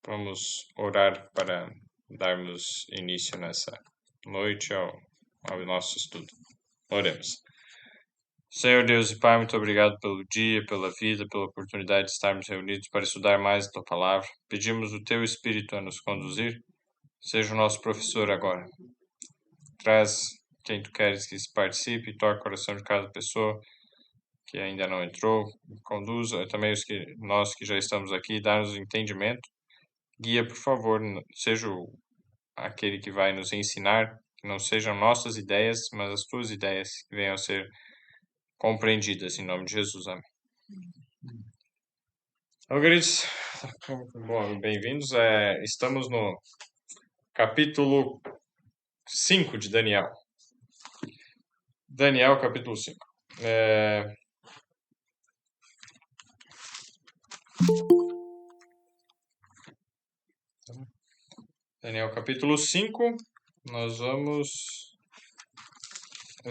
Vamos orar para darmos início nessa noite ao nosso estudo. Oremos. Senhor Deus e Pai, muito obrigado pelo dia, pela vida, pela oportunidade de estarmos reunidos para estudar mais a Tua Palavra. Pedimos o Teu Espírito a nos conduzir. Seja o nosso professor agora. Traz quem Tu queres que participe, toque o coração de cada pessoa que ainda não entrou, conduza também nós que já estamos aqui, dá-nos entendimento. Guia, por favor, seja aquele que vai nos ensinar, que não sejam nossas ideias, mas as tuas ideias que venham a ser compreendidas, em nome de Jesus. Amém. Então, queridos, bem-vindos. Estamos no capítulo 5 de Daniel. Daniel, capítulo 5. Daniel, capítulo 5, nós vamos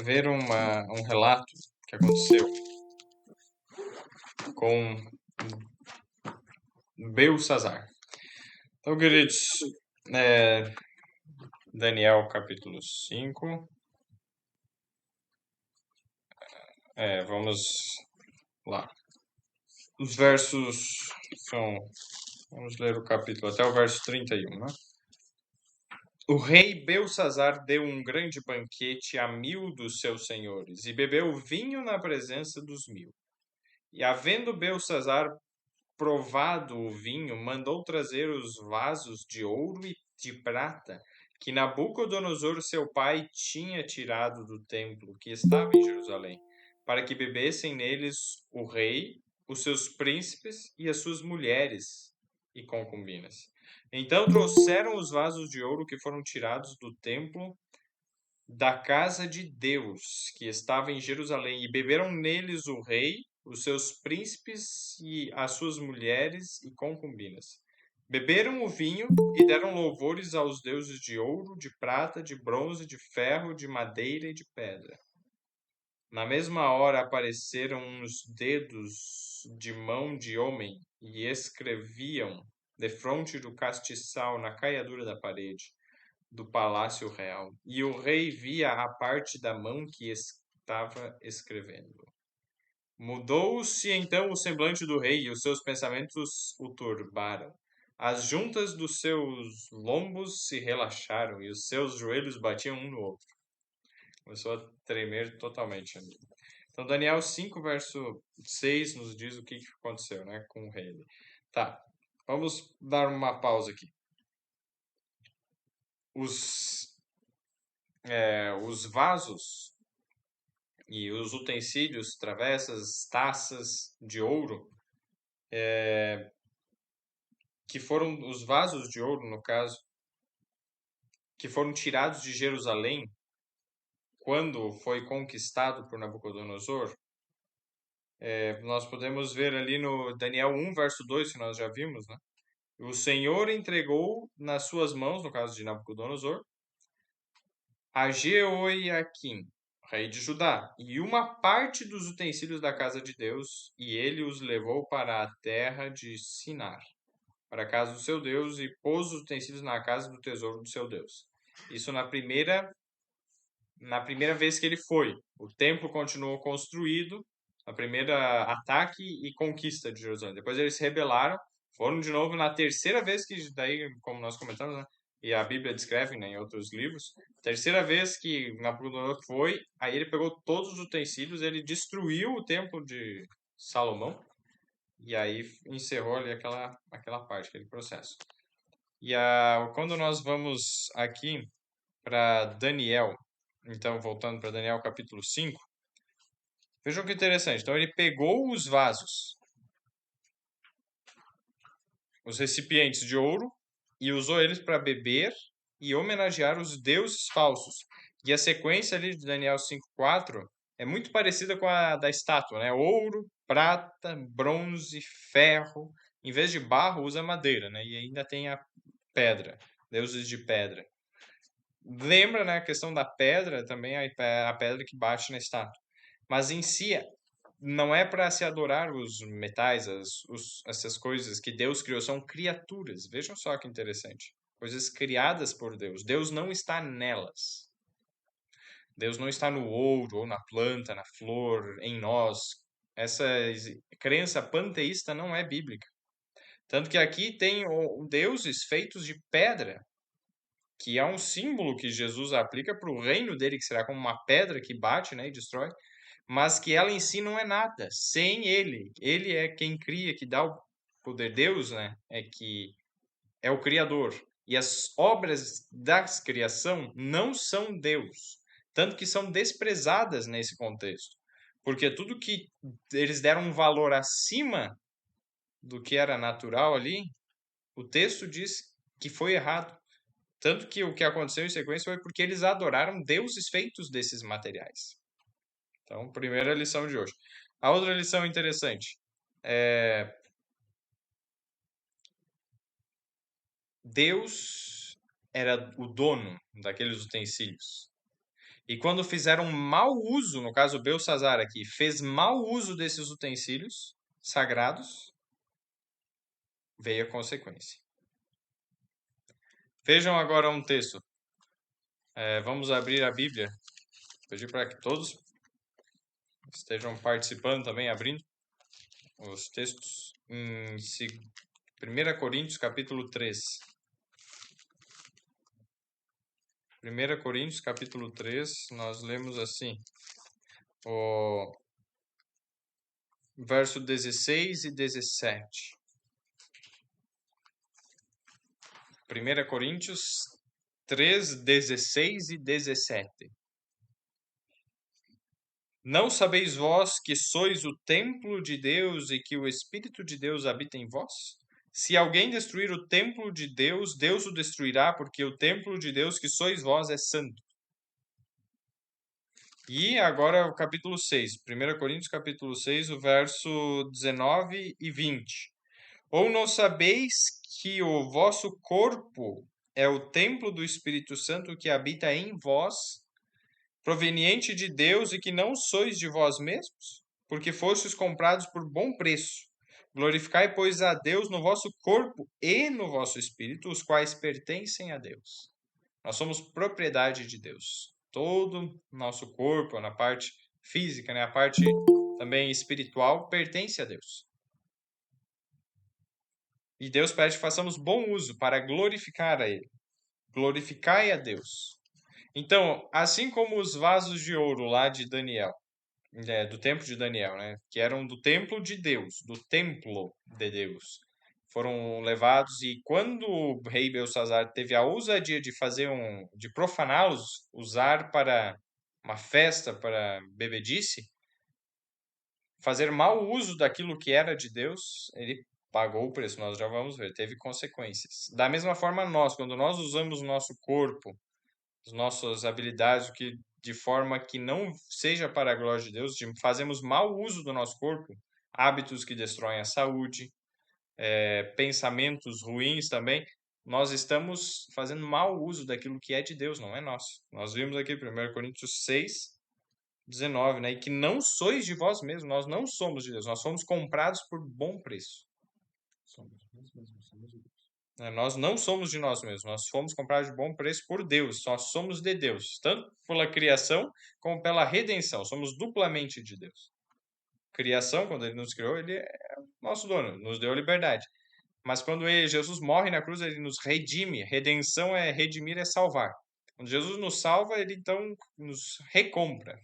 ver um relato que aconteceu com Belsazar. Então, queridos, Daniel, capítulo 5. Vamos lá. Os versos são... Vamos ler o capítulo até o verso 31, né? O rei Belsazar deu um grande banquete a 1000 dos seus senhores e bebeu vinho na presença dos 1000. E havendo Belsazar provado o vinho, mandou trazer os vasos de ouro e de prata que Nabucodonosor, seu pai, tinha tirado do templo que estava em Jerusalém, para que bebessem neles o rei, os seus príncipes e as suas mulheres e concubinas. Então trouxeram os vasos de ouro que foram tirados do templo da casa de Deus, que estava em Jerusalém, e beberam neles o rei, os seus príncipes e as suas mulheres e concubinas. Beberam o vinho e deram louvores aos deuses de ouro, de prata, de bronze, de ferro, de madeira e de pedra. Na mesma hora apareceram uns dedos de mão de homem e escreviam defronte do castiçal na caiadura da parede do palácio real. E o rei via a parte da mão que estava escrevendo. Mudou-se então o semblante do rei e os seus pensamentos o turbaram. As juntas dos seus lombos se relaxaram e os seus joelhos batiam um no outro. Começou a tremer totalmente. Então, Daniel 5, verso 6 nos diz o que aconteceu, né, com o rei. Tá, vamos dar uma pausa aqui. Os vasos e os utensílios, travessas, taças de ouro, que foram os vasos de ouro, no caso, que foram tirados de Jerusalém quando foi conquistado por Nabucodonosor, nós podemos ver ali no Daniel 1, verso 2, que nós já vimos, né? O Senhor entregou nas suas mãos, no caso de Nabucodonosor, a Jeoiaquim, rei de Judá, e uma parte dos utensílios da casa de Deus, e ele os levou para a terra de Sinar, para a casa do seu Deus, e pôs os utensílios na casa do tesouro do seu Deus. Isso na primeira vez que ele foi. O templo continuou construído, a primeira ataque e conquista de Jerusalém. Depois eles se rebelaram, foram de novo na terceira vez que, daí, como nós comentamos, né, e a Bíblia descreve, né, em outros livros, terceira vez que Nabucodonosor foi, aí ele pegou todos os utensílios, ele destruiu o templo de Salomão, e aí encerrou ali aquela parte, aquele processo. E quando nós vamos aqui para Daniel, então voltando para Daniel capítulo 5, vejam que interessante. Então ele pegou os vasos, os recipientes de ouro, e usou eles para beber e homenagear os deuses falsos. E a sequência ali de Daniel 5:4 é muito parecida com a da estátua, né? Ouro, prata, bronze, ferro. Em vez de barro, usa madeira, né? E ainda tem a pedra, deuses de pedra. Lembra, né, a questão da pedra também, a pedra que bate na estátua. Mas em si, não é para se adorar os metais, essas coisas que Deus criou, são criaturas. Vejam só que interessante. Coisas criadas por Deus. Deus não está nelas. Deus não está no ouro, ou na planta, na flor, em nós. Essa crença panteísta não é bíblica. Tanto que aqui tem deuses feitos de pedra, que é um símbolo que Jesus aplica para o reino dele, que será como uma pedra que bate, né, e destrói, mas que ela em si não é nada. Sem ele, ele é quem cria, que dá o poder. Deus, né, é o criador. E as obras da criação não são Deus, tanto que são desprezadas nesse contexto. Porque tudo que eles deram um valor acima do que era natural ali, o texto diz que foi errado. Tanto que o que aconteceu em sequência foi porque eles adoraram deuses feitos desses materiais. Então, primeira lição de hoje. A outra lição interessante é Deus era o dono daqueles utensílios. E quando fizeram mau uso, no caso Belsazar aqui, fez mau uso desses utensílios sagrados, veio a consequência. Vejam agora um texto. Vamos abrir a Bíblia. Pedir para que todos estejam participando também, abrindo os textos em 1 Coríntios capítulo 3. 1 Coríntios capítulo 3, nós lemos assim, o verso 16 e 17. 1 Coríntios 3, 16 e 17. Não sabeis vós que sois o templo de Deus e que o Espírito de Deus habita em vós? Se alguém destruir o templo de Deus, Deus o destruirá, porque o templo de Deus que sois vós é santo. E agora o capítulo 6, 1 Coríntios capítulo 6, o verso 19 e 20. Ou não sabeis que o vosso corpo é o templo do Espírito Santo que habita em vós, proveniente de Deus, e que não sois de vós mesmos? Porque fostes comprados por bom preço. Glorificai, pois, a Deus no vosso corpo e no vosso espírito, os quais pertencem a Deus. Nós somos propriedade de Deus. Todo nosso corpo, na parte física, né, a parte também espiritual, pertence a Deus. E Deus pede que façamos bom uso para glorificar a Ele. Glorificai a Deus. Então, assim como os vasos de ouro lá de Daniel, do templo de Daniel, né, que eram do templo de Deus, do templo de Deus, foram levados, e quando o rei Belsazar teve a ousadia de de profaná-los, usar para uma festa, para bebedice, fazer mau uso daquilo que era de Deus, ele pagou o preço, nós já vamos ver, teve consequências. Da mesma forma nós, quando nós usamos o nosso corpo, as nossas habilidades, que de forma que não seja para a glória de Deus, fazemos mau uso do nosso corpo, hábitos que destroem a saúde, pensamentos ruins também, nós estamos fazendo mau uso daquilo que é de Deus, não é nosso. Nós vimos aqui 1 Coríntios 6, 19, né? E que não sois de vós mesmos, nós não somos de Deus, nós somos comprados por bom preço. Nós não somos de nós mesmos, nós fomos comprados de bom preço por Deus, nós somos de Deus, tanto pela criação como pela redenção, somos duplamente de Deus. Criação, quando Ele nos criou, Ele é nosso dono, nos deu a liberdade. Mas quando Jesus morre na cruz, Ele nos redime. Redenção é redimir, é salvar. Quando Jesus nos salva, Ele então nos recompra,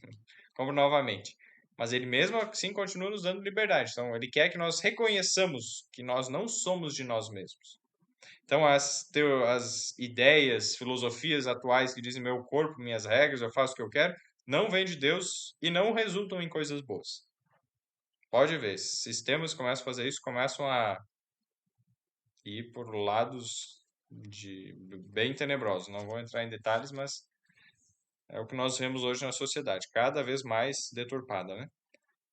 compra novamente. Mas Ele mesmo assim continua nos dando liberdade. Então, Ele quer que nós reconheçamos que nós não somos de nós mesmos. Então, as ideias, filosofias atuais que dizem meu corpo, minhas regras, eu faço o que eu quero, não vêm de Deus e não resultam em coisas boas. Pode ver, sistemas começam a fazer isso, começam a ir por lados bem tenebrosos. Não vou entrar em detalhes, mas é o que nós vemos hoje na sociedade, cada vez mais deturpada, né?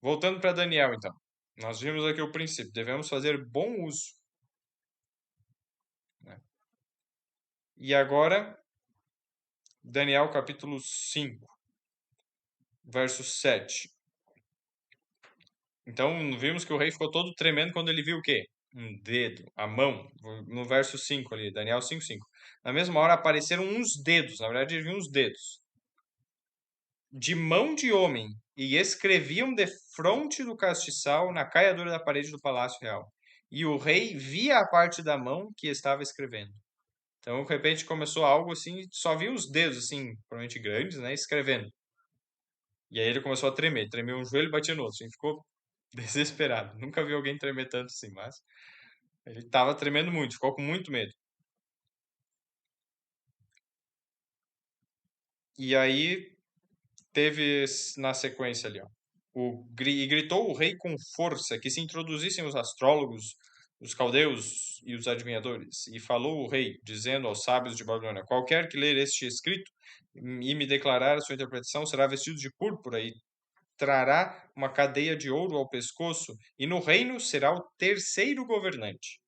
Voltando para Daniel, então. Nós vimos aqui o princípio, devemos fazer bom uso, né? E agora, Daniel capítulo 5, verso 7. Então, vimos que o rei ficou todo tremendo quando ele viu o quê? Um dedo, a mão, no verso 5 ali, Daniel 5:5. Na mesma hora apareceram uns dedos, na verdade, ele viu uns dedos, de mão de homem, e escreviam defronte do castiçal na caiadura da parede do palácio real. E o rei via a parte da mão que estava escrevendo. Então, de repente, começou algo assim, só viu os dedos, assim, provavelmente grandes, né, escrevendo. E aí ele começou a tremer, tremeu um joelho e batia no outro, assim, ficou desesperado. Nunca vi alguém tremer tanto assim, mas ele estava tremendo muito, ficou com muito medo. E aí teve na sequência ali, ó. E gritou o rei com força que se introduzissem os astrólogos, os caldeus e os adivinhadores. E falou o rei, dizendo aos sábios de Babilônia: qualquer que ler este escrito e me declarar a sua interpretação será vestido de púrpura e trará uma cadeia de ouro ao pescoço, e no reino será o terceiro governante.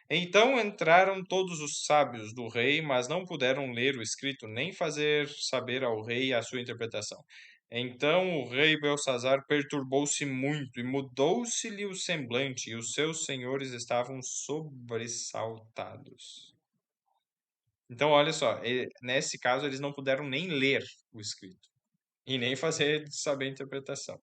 Então entraram todos os sábios do rei, mas não puderam ler o escrito, nem fazer saber ao rei a sua interpretação. Então o rei Belsazar perturbou-se muito, e mudou-se-lhe o semblante, e os seus senhores estavam sobressaltados. Então, olha só, nesse caso eles não puderam nem ler o escrito, e nem fazer saber a interpretação.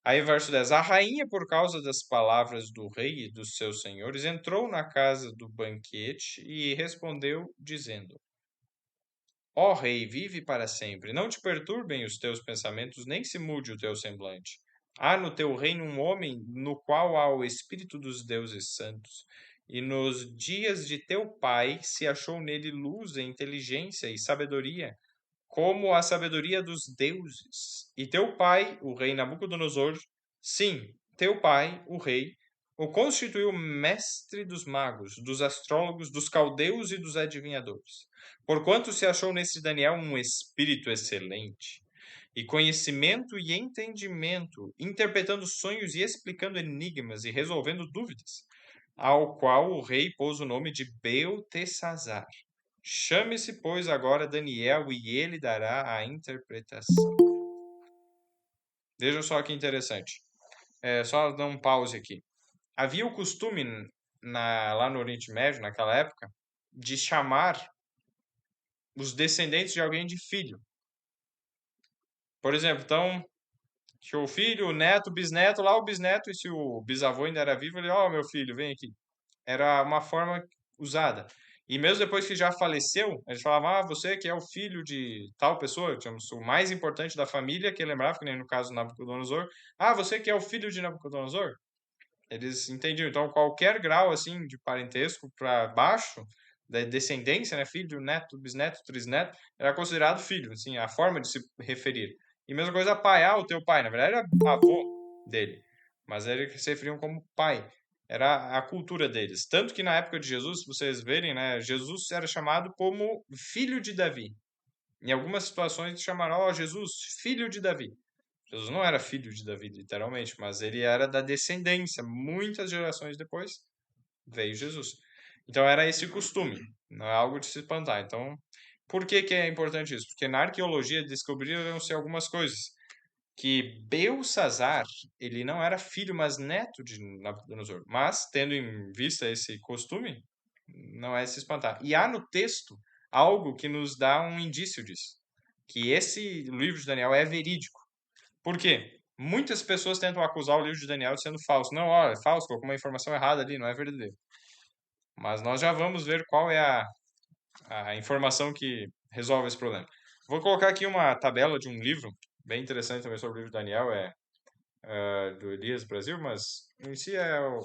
Aí, verso 10: a rainha, por causa das palavras do rei e dos seus senhores, entrou na casa do banquete e respondeu, dizendo: ó rei, vive para sempre. Não te perturbem os teus pensamentos, nem se mude o teu semblante. Há no teu reino um homem no qual há o espírito dos deuses santos. E nos dias de teu pai se achou nele luz, e inteligência e sabedoria, como a sabedoria dos deuses. E teu pai, o rei Nabucodonosor, sim, teu pai, o rei, o constituiu mestre dos magos, dos astrólogos, dos caldeus e dos adivinhadores. Porquanto se achou nesse Daniel um espírito excelente, e conhecimento e entendimento, interpretando sonhos e explicando enigmas e resolvendo dúvidas, ao qual o rei pôs o nome de Beltesazar. Chame-se, pois, agora Daniel, e ele dará a interpretação. Veja só que interessante. Só dar um pause aqui. Havia o costume lá no Oriente Médio, naquela época, de chamar os descendentes de alguém de filho. Por exemplo, então, que o filho, o neto, o bisneto, lá o bisneto, e se o bisavô ainda era vivo, ele, ó, meu filho, vem aqui. Era uma forma usada. E mesmo depois que já faleceu, eles falavam: ah, você que é o filho de tal pessoa, digamos, o mais importante da família, que lembrava, que nem no caso do Nabucodonosor. Ah, você que é o filho de Nabucodonosor. Eles entendiam. Então, qualquer grau assim de parentesco para baixo, da descendência, né, filho, neto, bisneto, trisneto, era considerado filho, assim, a forma de se referir. E mesma coisa, pai, ah, o teu pai, na verdade era avô dele, mas eles se referiam como pai. Era a cultura deles. Tanto que na época de Jesus, se vocês verem, né, Jesus era chamado como filho de Davi. Em algumas situações chamaram, ó, Jesus, filho de Davi. Jesus não era filho de Davi, literalmente, mas ele era da descendência. Muitas gerações depois veio Jesus. Então era esse costume, não é algo de se espantar. Então, por que que é importante isso? Porque na arqueologia descobriram-se algumas coisas. Que Belsazar, ele não era filho, mas neto de Nabucodonosor. Mas, tendo em vista esse costume, não é se espantar. E há no texto algo que nos dá um indício disso. Que esse livro de Daniel é verídico. Por quê? Muitas pessoas tentam acusar o livro de Daniel de sendo falso. Não, olha, é falso, colocou uma informação errada ali, não é verdadeiro. Mas nós já vamos ver qual é a informação que resolve esse problema. Vou colocar aqui uma tabela de um livro, bem interessante também sobre o livro de Daniel, do Elias Brasil, mas em si é o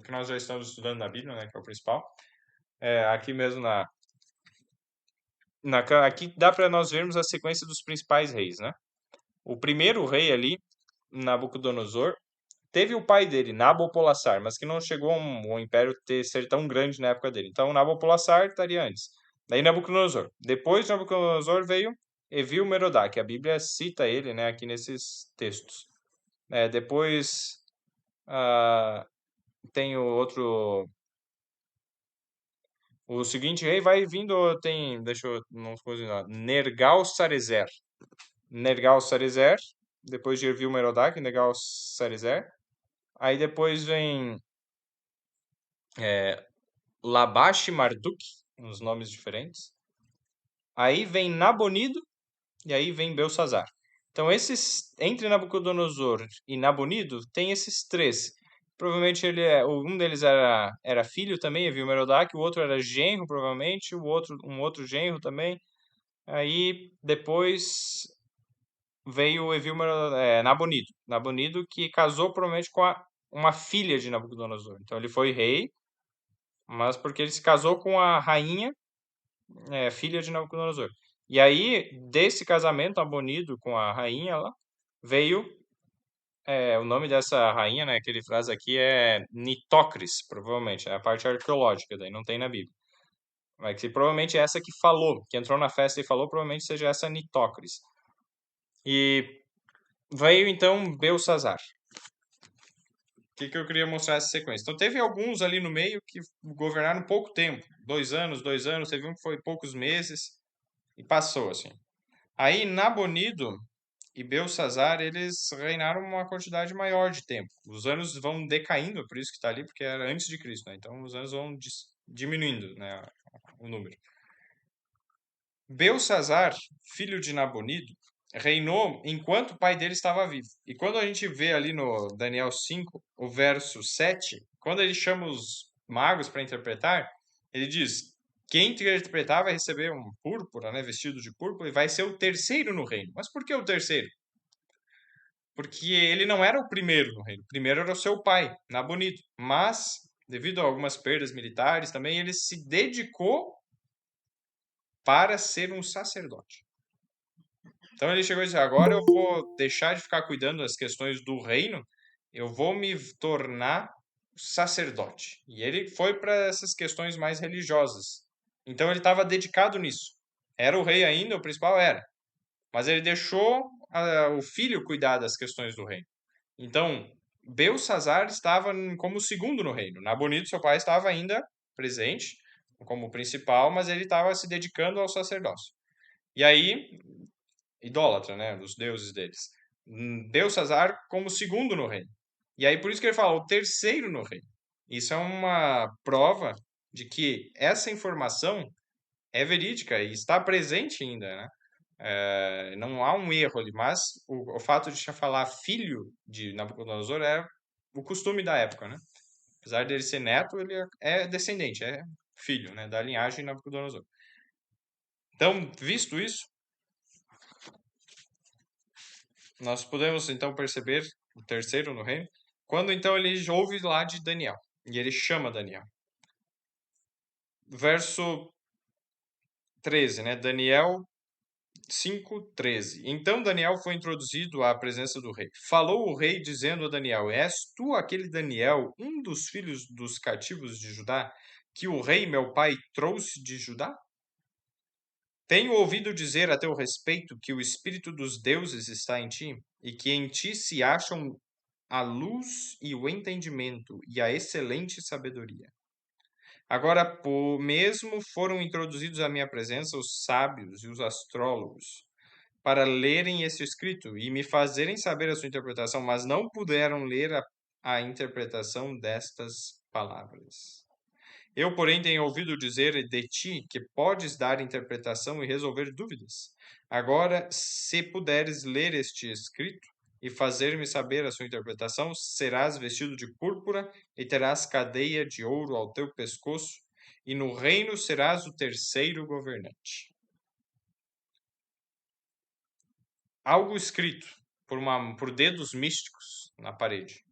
que nós já estamos estudando na Bíblia, né, que é o principal. Aqui mesmo aqui dá para nós vermos a sequência dos principais reis, né? O primeiro rei ali, Nabucodonosor, teve o pai dele, Nabopolassar, mas que não chegou um império ser tão grande na época dele. Então, Nabopolassar estaria antes. Daí Nabucodonosor. Depois de Nabucodonosor veio Evil-Merodach. A Bíblia cita ele, né, aqui nesses textos. Depois tem o outro. O seguinte rei vai vindo, tem, deixa eu não coisa, Nergal-Sarezer. Nergal-Sarezer depois de Evil-Merodach, Negal-Sarizer. Aí depois vem Labash e Marduk, uns nomes diferentes. Aí vem Nabonido e aí vem Belsazar. Então, entre Nabucodonosor e Nabonido, tem esses três. Provavelmente um deles era filho também, Evil-Merodach, o outro era genro, provavelmente, um outro genro também. Aí depois veio o Nabonido. Nabonido que casou provavelmente com uma filha de Nabucodonosor. Então ele foi rei, mas porque ele se casou com a rainha, filha de Nabucodonosor. E aí, desse casamento Nabonido com a rainha lá, veio o nome dessa rainha, né, que ele traz aqui é Nitocris, provavelmente, é a parte arqueológica, daí não tem na Bíblia. Mas que provavelmente é essa que falou, que entrou na festa e falou, provavelmente seja essa Nitocris. E veio então Belsazar. O que eu queria mostrar essa sequência? Então teve alguns ali no meio que governaram pouco tempo, 2 anos, teve um que foi poucos meses e passou assim. Aí Nabonido e Belsazar, eles reinaram uma quantidade maior de tempo. Os anos vão decaindo, por isso que está ali, porque era antes de Cristo, né? Então os anos vão diminuindo, né, o número. Belsazar, filho de Nabonido, reinou enquanto o pai dele estava vivo. E quando a gente vê ali no Daniel 5, o verso 7, quando ele chama os magos para interpretar, ele diz: quem interpretar vai receber um púrpura, né, vestido de púrpura, e vai ser o terceiro no reino. Mas por que o terceiro? Porque ele não era o primeiro no reino. O primeiro era o seu pai, Nabonido. Mas, devido a algumas perdas militares também, ele se dedicou para ser um sacerdote. Então ele chegou e disse: agora eu vou deixar de ficar cuidando das questões do reino, eu vou me tornar sacerdote. E ele foi para essas questões mais religiosas. Então ele estava dedicado nisso. Era o rei ainda, o principal era. Mas ele deixou o filho cuidar das questões do reino. Então, Belsazar estava como segundo no reino. Nabonido, seu pai, estava ainda presente como principal, mas ele estava se dedicando ao sacerdócio. E aí, idólatra, né, dos deuses deles. Belsazar como segundo no reino. E aí por isso que ele fala o terceiro no reino. Isso é uma prova de que essa informação é verídica e está presente ainda, né? Não há um erro ali, mas o fato de falar filho de Nabucodonosor é o costume da época, né? Apesar dele ser neto, ele é descendente, é filho, né, da linhagem de Nabucodonosor. Então, visto isso, nós podemos então perceber o terceiro no reino, quando então ele ouve lá de Daniel, e ele chama Daniel. Verso 13, né? Daniel 5:13. Então Daniel foi introduzido à presença do rei. Falou o rei dizendo a Daniel: és tu aquele Daniel, um dos filhos dos cativos de Judá, que o rei meu pai trouxe de Judá? Tenho ouvido dizer a teu respeito que o espírito dos deuses está em ti, e que em ti se acham a luz e o entendimento e a excelente sabedoria. Agora, por mesmo foram introduzidos à minha presença os sábios e os astrólogos, para lerem esse escrito e me fazerem saber a sua interpretação, mas não puderam ler a interpretação destas palavras. Eu, porém, tenho ouvido dizer de ti que podes dar interpretação e resolver dúvidas. Agora, se puderes ler este escrito e fazer-me saber a sua interpretação, serás vestido de púrpura e terás cadeia de ouro ao teu pescoço, e no reino serás o terceiro governante. Algo escrito por dedos místicos na parede.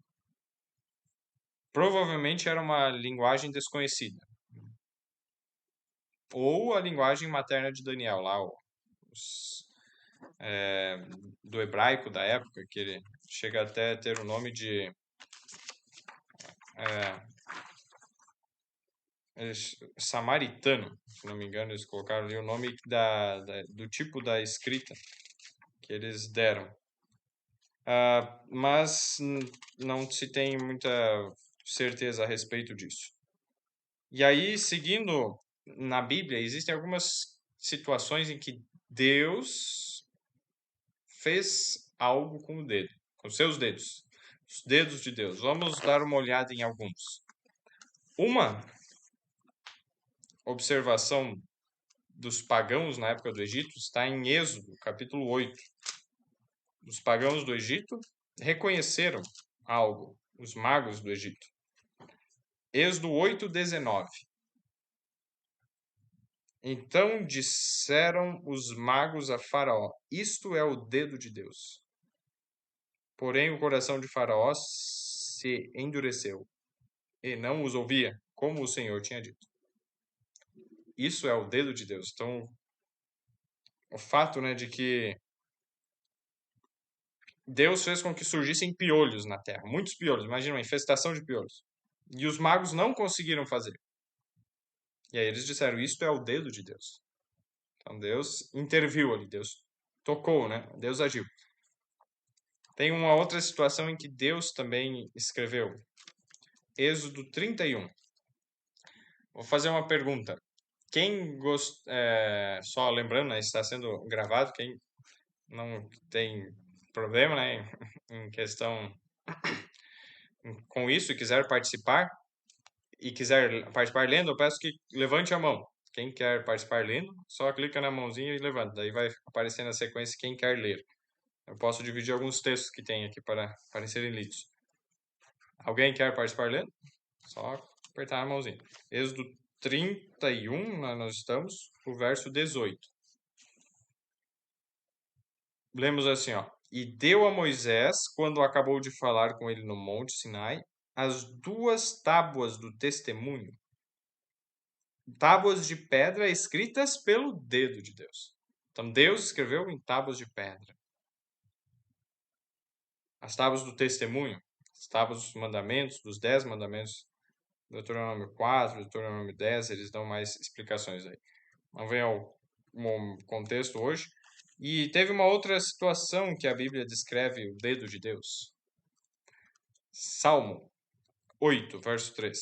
Provavelmente era uma linguagem desconhecida. Ou a linguagem materna de Daniel, lá, do hebraico da época, que ele chega até a ter o nome de samaritano, se não me engano, eles colocaram ali o nome do tipo da escrita que eles deram. Mas não se tem muita certeza a respeito disso. E aí, seguindo na Bíblia, existem algumas situações em que Deus fez algo com o dedo, com seus dedos, os dedos de Deus. Vamos dar uma olhada em alguns. Uma observação dos pagãos na época do Egito está em Êxodo, capítulo 8. Os pagãos do Egito reconheceram algo, os magos do Egito. Êxodo 8:19. Então disseram os magos a Faraó: isto é o dedo de Deus. Porém, o coração de Faraó se endureceu e não os ouvia, como o Senhor tinha dito. Isso é o dedo de Deus. Então, o fato, de que Deus fez com que surgissem piolhos na terra, muitos piolhos, imagina uma infestação de piolhos. E os magos não conseguiram fazer. E aí eles disseram: isto é o dedo de Deus. Então Deus interviu ali, Deus tocou, Deus agiu. Tem uma outra situação em que Deus também escreveu. Êxodo 31. Vou fazer uma pergunta. Só lembrando, está sendo gravado, quem não tem problema, em questão com isso e quiser participar lendo, eu peço que levante a mão. Quem quer participar lendo, só clica na mãozinha e levanta. Daí vai aparecer na sequência quem quer ler. Eu posso dividir alguns textos que tem aqui para serem lidos. Alguém quer participar lendo? Só apertar a mãozinha. Êxodo 31, nós estamos, o verso 18. Lemos assim, ó. E deu a Moisés, quando acabou de falar com ele no Monte Sinai, as 2 tábuas do testemunho, tábuas de pedra escritas pelo dedo de Deus. Então, Deus escreveu em tábuas de pedra. As tábuas do testemunho, as tábuas dos mandamentos, dos 10 mandamentos, Deuteronômio 4, Deuteronômio 10, eles dão mais explicações aí. Não vem ao contexto hoje. E teve uma outra situação que a Bíblia descreve o dedo de Deus. Salmo 8, verso 3.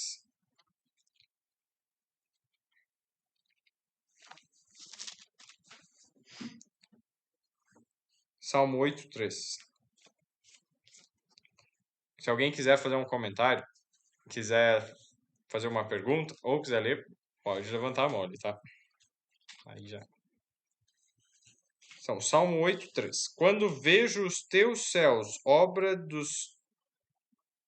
Salmo 8, 3. Se alguém quiser fazer um comentário, quiser fazer uma pergunta ou quiser ler, pode levantar a mão ali, tá? Aí já. Então, Salmo 8, 3. Quando vejo os teus céus, obra dos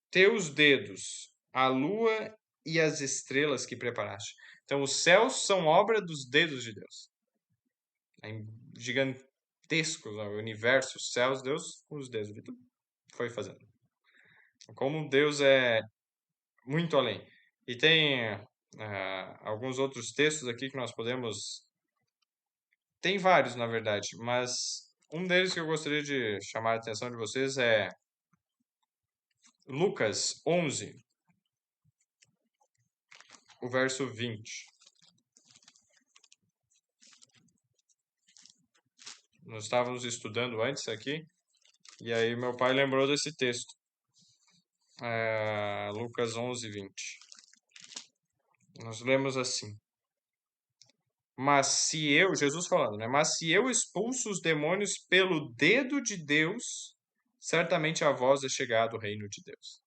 teus dedos, a lua e as estrelas que preparaste. Então, os céus são obra dos dedos de Deus. É gigantesco o universo, os céus, Deus com os dedos. Foi fazendo. Como Deus é muito além. E tem alguns outros textos aqui que nós podemos... Tem vários, na verdade, mas um deles que eu gostaria de chamar a atenção de vocês é Lucas 11, o verso 20. Nós estávamos estudando antes aqui, e aí meu pai lembrou desse texto. Lucas 11, 20. Nós lemos assim. Mas se eu, Jesus falando, mas se eu expulso os demônios pelo dedo de Deus, certamente a vós é chegado o reino de Deus.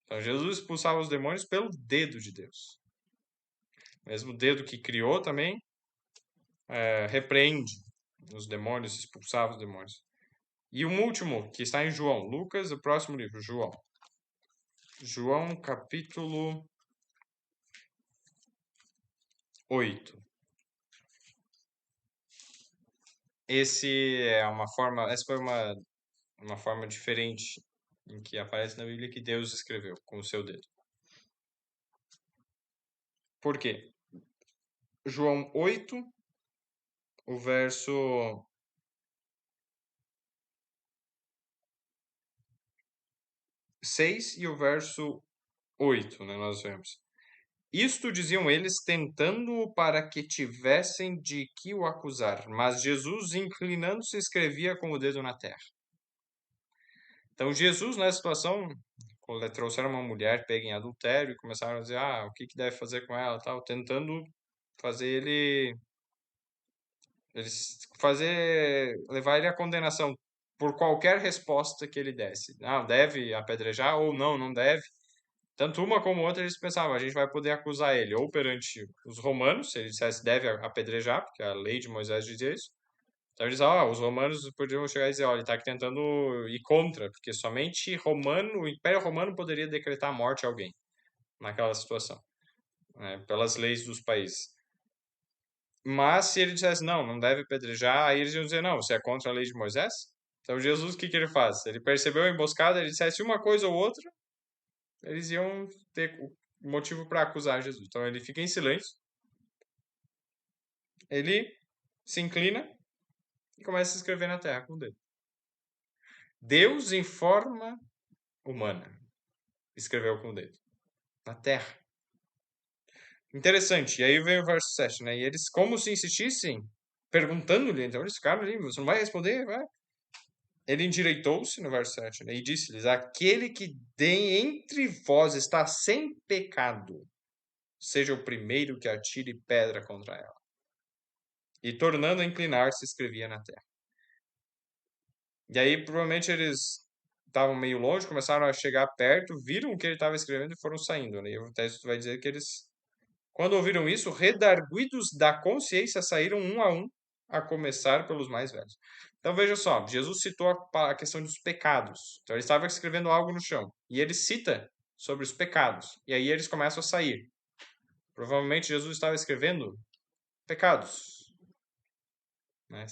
Então Jesus expulsava os demônios pelo dedo de Deus. Mesmo dedo que criou também repreende os demônios, expulsava os demônios. E um último, que está em João, Lucas, o próximo livro, João. João, capítulo 8. Essa foi uma forma diferente em que aparece na Bíblia que Deus escreveu com o seu dedo. Por quê? João 8, o verso 6 e o verso 8, nós vemos. Isto diziam eles, tentando-o para que tivessem de que o acusar. Mas Jesus, inclinando-se, escrevia com o dedo na terra. Então, Jesus, nessa situação, quando trouxeram uma mulher pega em adultério e começaram a dizer, o que deve fazer com ela, tal, tentando fazer levar ele à condenação, por qualquer resposta que ele desse. Não, deve apedrejar ou não, não deve. Tanto uma como outra eles pensavam, a gente vai poder acusar ele ou perante os romanos, se ele dissesse deve apedrejar, porque a lei de Moisés dizia isso. Então eles, os romanos podiam chegar e dizer, olha, ele está tentando ir contra, porque somente o Império Romano poderia decretar a morte a alguém naquela situação, né, pelas leis dos países. Mas se ele dissesse, não, não deve apedrejar, aí eles iam dizer, não, você é contra a lei de Moisés? Então Jesus, o que ele faz? Ele percebeu a emboscada, ele dissesse uma coisa ou outra, eles iam ter motivo para acusar Jesus. Então ele fica em silêncio, ele se inclina e começa a escrever na terra com o dedo. Deus em forma humana escreveu com o dedo na terra. Interessante. E aí vem o verso 7, né? E eles, como se insistissem, perguntando-lhe, então eles ficaram ali, você não vai responder? Vai. Ele endireitou-se, no verso 7, né? E disse-lhes, aquele que entre vós está sem pecado, seja o primeiro que atire pedra contra ela. E tornando a inclinar-se, escrevia na terra. E aí, provavelmente, eles estavam meio longe, começaram a chegar perto, viram o que ele estava escrevendo e foram saindo, né? E o texto vai dizer que eles, quando ouviram isso, redarguidos da consciência, saíram um, a começar pelos mais velhos. Então, veja só, Jesus citou a questão dos pecados. Então, ele estava escrevendo algo no chão. E ele cita sobre os pecados. E aí eles começam a sair. Provavelmente, Jesus estava escrevendo pecados, né?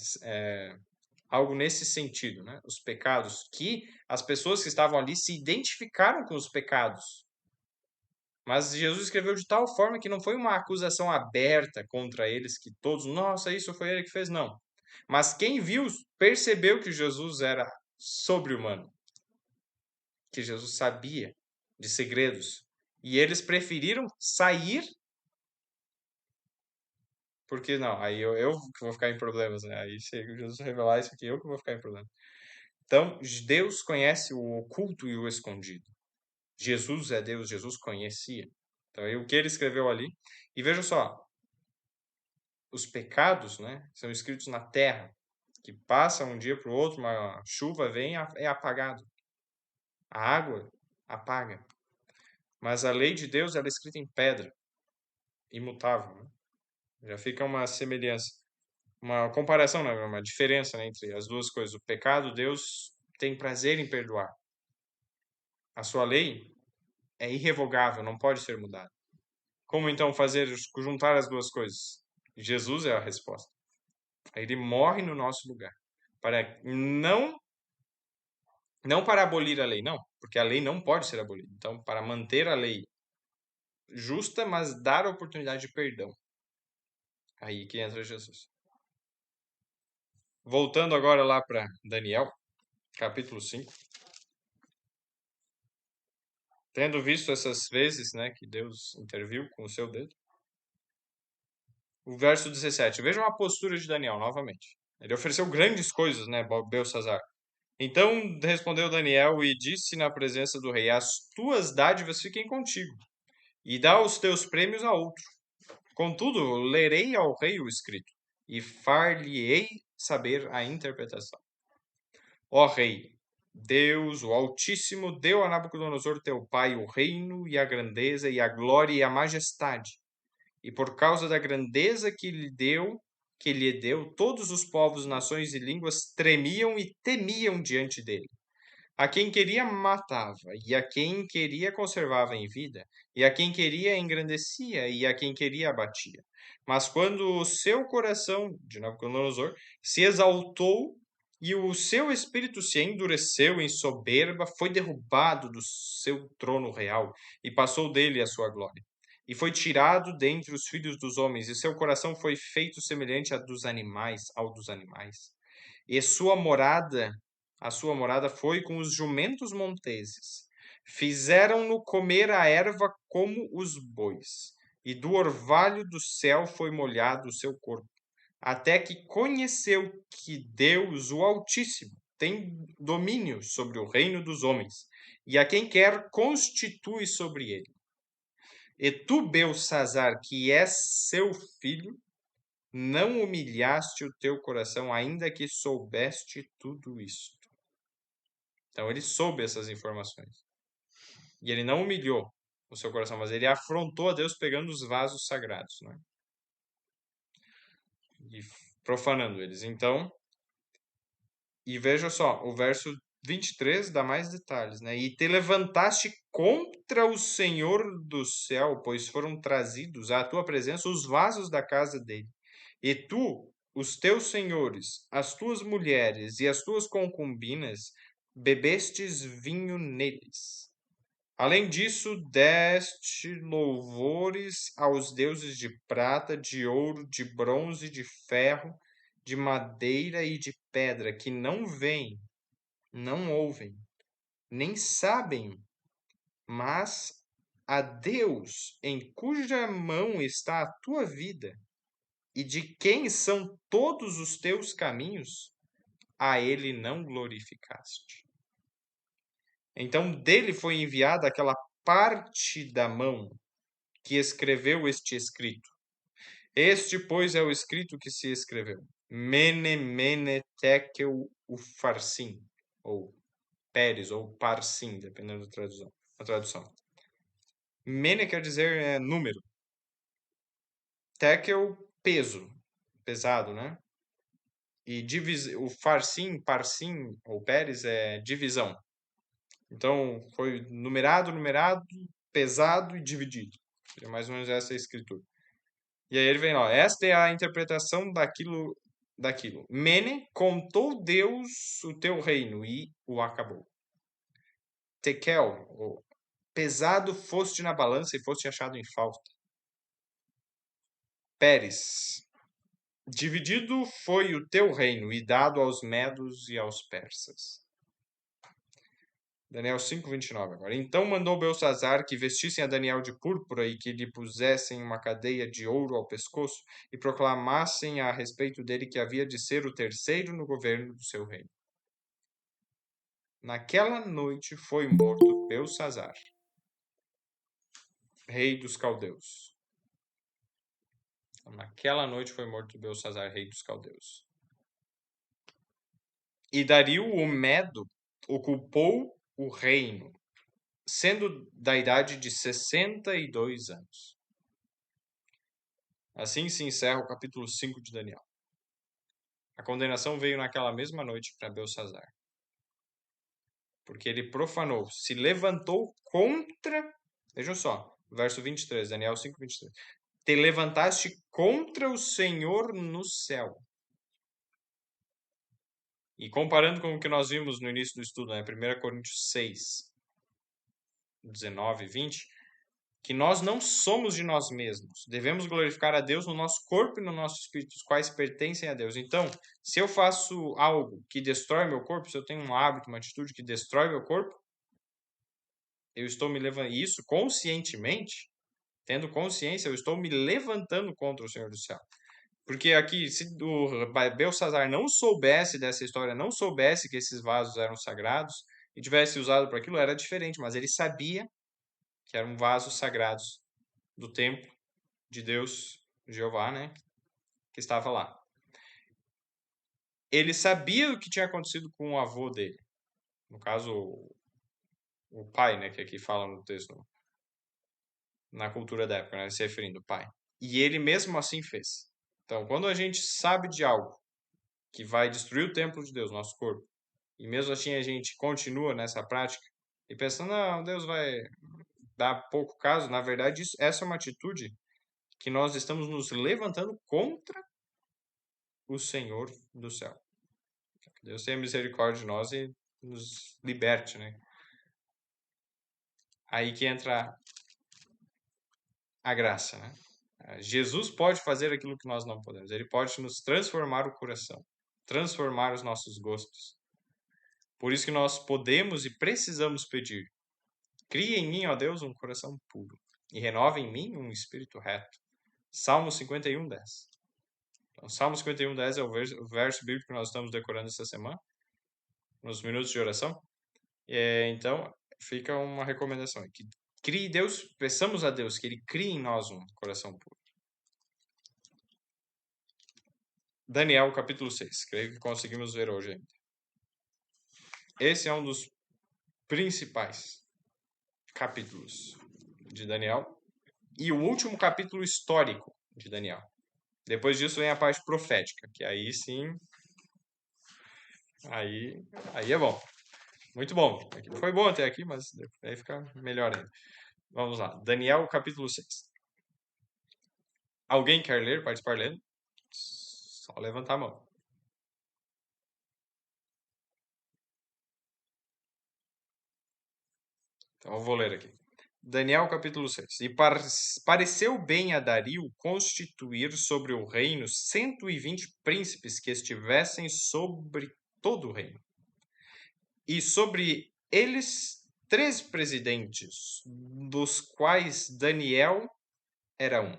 Algo nesse sentido, né? Os pecados que as pessoas que estavam ali se identificaram com os pecados. Mas Jesus escreveu de tal forma que não foi uma acusação aberta contra eles, que todos, nossa, isso foi ele que fez, não. Mas quem viu, percebeu que Jesus era sobre-humano, que Jesus sabia de segredos. E eles preferiram sair, porque não, aí eu que vou ficar em problemas, né? Aí se Jesus revelar isso aqui, eu que vou ficar em problemas. Então, Deus conhece o oculto e o escondido. Jesus é Deus, Jesus conhecia. Então, aí, o que ele escreveu ali. E veja só, os pecados, né, são escritos na terra, que passa um dia para o outro, uma chuva vem, é apagado. A água apaga. Mas a lei de Deus ela é escrita em pedra, imutável. Né? Já fica uma semelhança, uma comparação, né, uma diferença, né, entre as duas coisas. O pecado, Deus tem prazer em perdoar. A sua lei é irrevogável, não pode ser mudada. Como então fazer juntar as duas coisas? Jesus é a resposta. Ele morre no nosso lugar para não para abolir a lei, não, porque a lei não pode ser abolida. Então, para manter a lei justa, mas dar a oportunidade de perdão. Aí que entra Jesus. Voltando agora lá para Daniel, capítulo 5. Tendo visto essas vezes, né, que Deus interviu com o seu dedo. O verso 17. Vejam a postura de Daniel novamente. Ele ofereceu grandes coisas, né, Belsazar. Então respondeu Daniel e disse na presença do rei: as tuas dádivas fiquem contigo, e dá os teus prêmios a outro. Contudo, lerei ao rei o escrito, e far-lhe-ei saber a interpretação. Ó rei, Deus, o Altíssimo, deu a Nabucodonosor teu pai o reino e a grandeza e a glória e a majestade. E por causa da grandeza que lhe deu, todos os povos, nações e línguas tremiam e temiam diante dele. A quem queria matava, e a quem queria conservava em vida, e a quem queria engrandecia, e a quem queria abatia. Mas quando o seu coração, de Nabucodonosor, se exaltou e o seu espírito se endureceu em soberba, foi derrubado do seu trono real e passou dele a sua glória. E foi tirado dentre os filhos dos homens, e seu coração foi feito semelhante ao dos animais. E a sua morada foi com os jumentos monteses. Fizeram-no comer a erva como os bois, e do orvalho do céu foi molhado o seu corpo, até que conheceu que Deus, o Altíssimo, tem domínio sobre o reino dos homens, e a quem quer constitui sobre ele. E tu, Belsazar, que és seu filho, não humilhaste o teu coração, ainda que soubeste tudo isto. Então ele soube essas informações. E ele não humilhou o seu coração, mas ele afrontou a Deus pegando os vasos sagrados, né? E profanando eles. Então, e veja só, o verso 23 dá mais detalhes, né? E te levantaste contra o Senhor do céu, pois foram trazidos à tua presença os vasos da casa dele. E tu, os teus senhores, as tuas mulheres e as tuas concubinas, bebestes vinho neles. Além disso, deste louvores aos deuses de prata, de ouro, de bronze, de ferro, de madeira e de pedra, que não veem, não ouvem, nem sabem, mas a Deus em cuja mão está a tua vida, e de quem são todos os teus caminhos, a ele não glorificaste. Então dele foi enviada aquela parte da mão que escreveu este escrito. Este, pois, é o escrito que se escreveu. Mene, mene, tekel, ufarsim, ou Pérez, ou Parsim, dependendo da tradução. Mene quer dizer número. Tekel, peso, pesado, né? E o Farsim, Parsim, ou Pérez, é divisão. Então, foi numerado, pesado e dividido. É mais ou menos essa a escritura. E aí ele vem, ó, esta é a interpretação daquilo. Mene, contou Deus o teu reino e o acabou. Tekel, pesado foste na balança e foste achado em falta. Pérez, dividido foi o teu reino e dado aos medos e aos persas. Daniel 5:29 agora. Então mandou Belsazar que vestissem a Daniel de púrpura e que lhe pusessem uma cadeia de ouro ao pescoço e proclamassem a respeito dele que havia de ser o terceiro no governo do seu reino. Naquela noite foi morto Belsazar, rei dos caldeus. Naquela noite foi morto Belsazar, rei dos caldeus. E Dario o Medo ocupou o reino, sendo da idade de 62 anos. Assim se encerra o capítulo 5 de Daniel. A condenação veio naquela mesma noite para Belsazar. Porque ele profanou, se levantou contra. Vejam só, verso 23, Daniel 5:23. Te levantaste contra o Senhor no céu. E comparando com o que nós vimos no início do estudo, né, 1 Coríntios 6, 19 e 20, que nós não somos de nós mesmos. Devemos glorificar a Deus no nosso corpo e no nosso espírito, os quais pertencem a Deus. Então, se eu faço algo que destrói meu corpo, se eu tenho um hábito, uma atitude que destrói meu corpo, eu estou me levantando, isso conscientemente, tendo consciência, eu estou me levantando contra o Senhor do céu. Porque aqui, se o Belsazar não soubesse dessa história, não soubesse que esses vasos eram sagrados, e tivesse usado para aquilo, era diferente, mas ele sabia que eram vasos sagrados do templo de Deus, Jeová, né, que estava lá. Ele sabia o que tinha acontecido com o avô dele, no caso, o pai, né, que aqui fala no texto, na cultura da época, né, se referindo ao pai. E ele mesmo assim fez. Então, quando a gente sabe de algo que vai destruir o templo de Deus, nosso corpo, e mesmo assim a gente continua nessa prática, e pensando, não, Deus vai dar pouco caso, na verdade, essa é uma atitude que nós estamos nos levantando contra o Senhor do céu. Deus tenha misericórdia de nós e nos liberte, né? Aí que entra a graça, né? Jesus pode fazer aquilo que nós não podemos. Ele pode nos transformar o coração, transformar os nossos gostos. Por isso que nós podemos e precisamos pedir: cria em mim, ó Deus, um coração puro e renova em mim um espírito reto. Salmo 51:10. Então, Salmo 51:10 é o verso bíblico que nós estamos decorando essa semana, nos minutos de oração. Então, fica uma recomendação aqui. Crie Deus, peçamos a Deus que Ele crie em nós um coração puro. Daniel, capítulo 6. Creio que conseguimos ver hoje ainda. Esse é um dos principais capítulos de Daniel e o último capítulo histórico de Daniel. Depois disso vem a parte profética, que aí sim, aí é bom. Muito bom. Foi bom até aqui, mas aí fica melhor ainda. Vamos lá. Daniel, capítulo 6. Alguém quer ler? Participar lendo? Só levantar a mão. Então eu vou ler aqui. Daniel capítulo 6. E pareceu bem a Dario constituir sobre o reino 120 príncipes que estivessem sobre todo o reino. E sobre eles 3 presidentes, dos quais Daniel era um,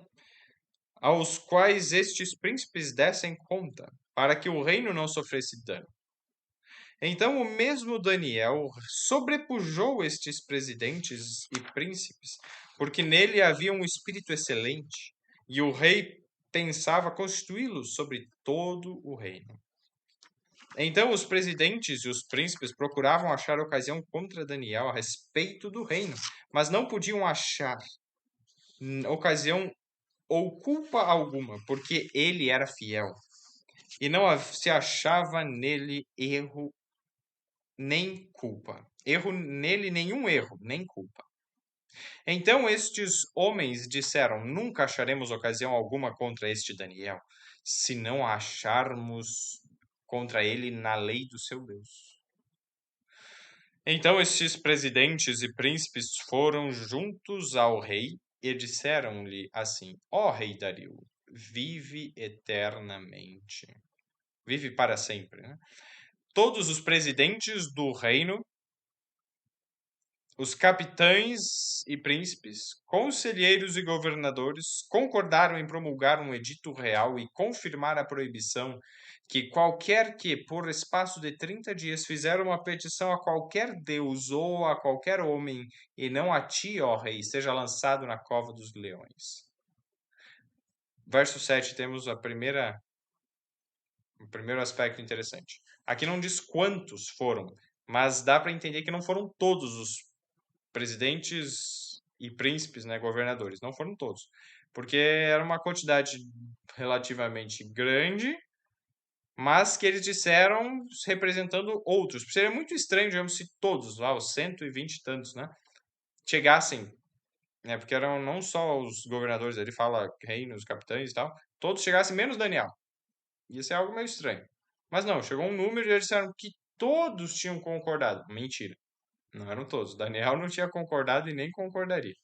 aos quais estes príncipes dessem conta, para que o reino não sofresse dano. Então o mesmo Daniel sobrepujou estes presidentes e príncipes, porque nele havia um espírito excelente, e o rei pensava constituí-los sobre todo o reino. Então os presidentes e os príncipes procuravam achar ocasião contra Daniel a respeito do reino, mas não podiam achar ocasião ou culpa alguma, porque ele era fiel, e não se achava nele erro nem culpa. Erro nele, nenhum erro, nem culpa. Então estes homens disseram: Nunca acharemos ocasião alguma contra este Daniel, se não a acharmos contra ele na lei do seu Deus. Então estes presidentes e príncipes foram juntos ao rei e disseram-lhe assim: Ó rei Dario, vive eternamente. Vive para sempre, né? Todos os presidentes do reino, os capitães e príncipes, conselheiros e governadores concordaram em promulgar um edito real e confirmar a proibição que qualquer que, por espaço de 30 dias, fizer uma petição a qualquer deus ou a qualquer homem, e não a ti, ó rei, seja lançado na cova dos leões. Verso 7, temos o primeiro aspecto interessante. Aqui não diz quantos foram, mas dá para entender que não foram todos os presidentes e príncipes, né, governadores. Não foram todos, porque era uma quantidade relativamente grande, mas que eles disseram representando outros. Seria muito estranho, digamos, se todos, lá, os 120 e tantos, né, chegassem, né, porque eram não só os governadores, ele fala reinos, capitães e tal, todos chegassem menos Daniel. Ia ser algo meio estranho. Mas não, chegou um número e eles disseram que todos tinham concordado. Mentira. Não eram todos. Daniel não tinha concordado e nem concordaria.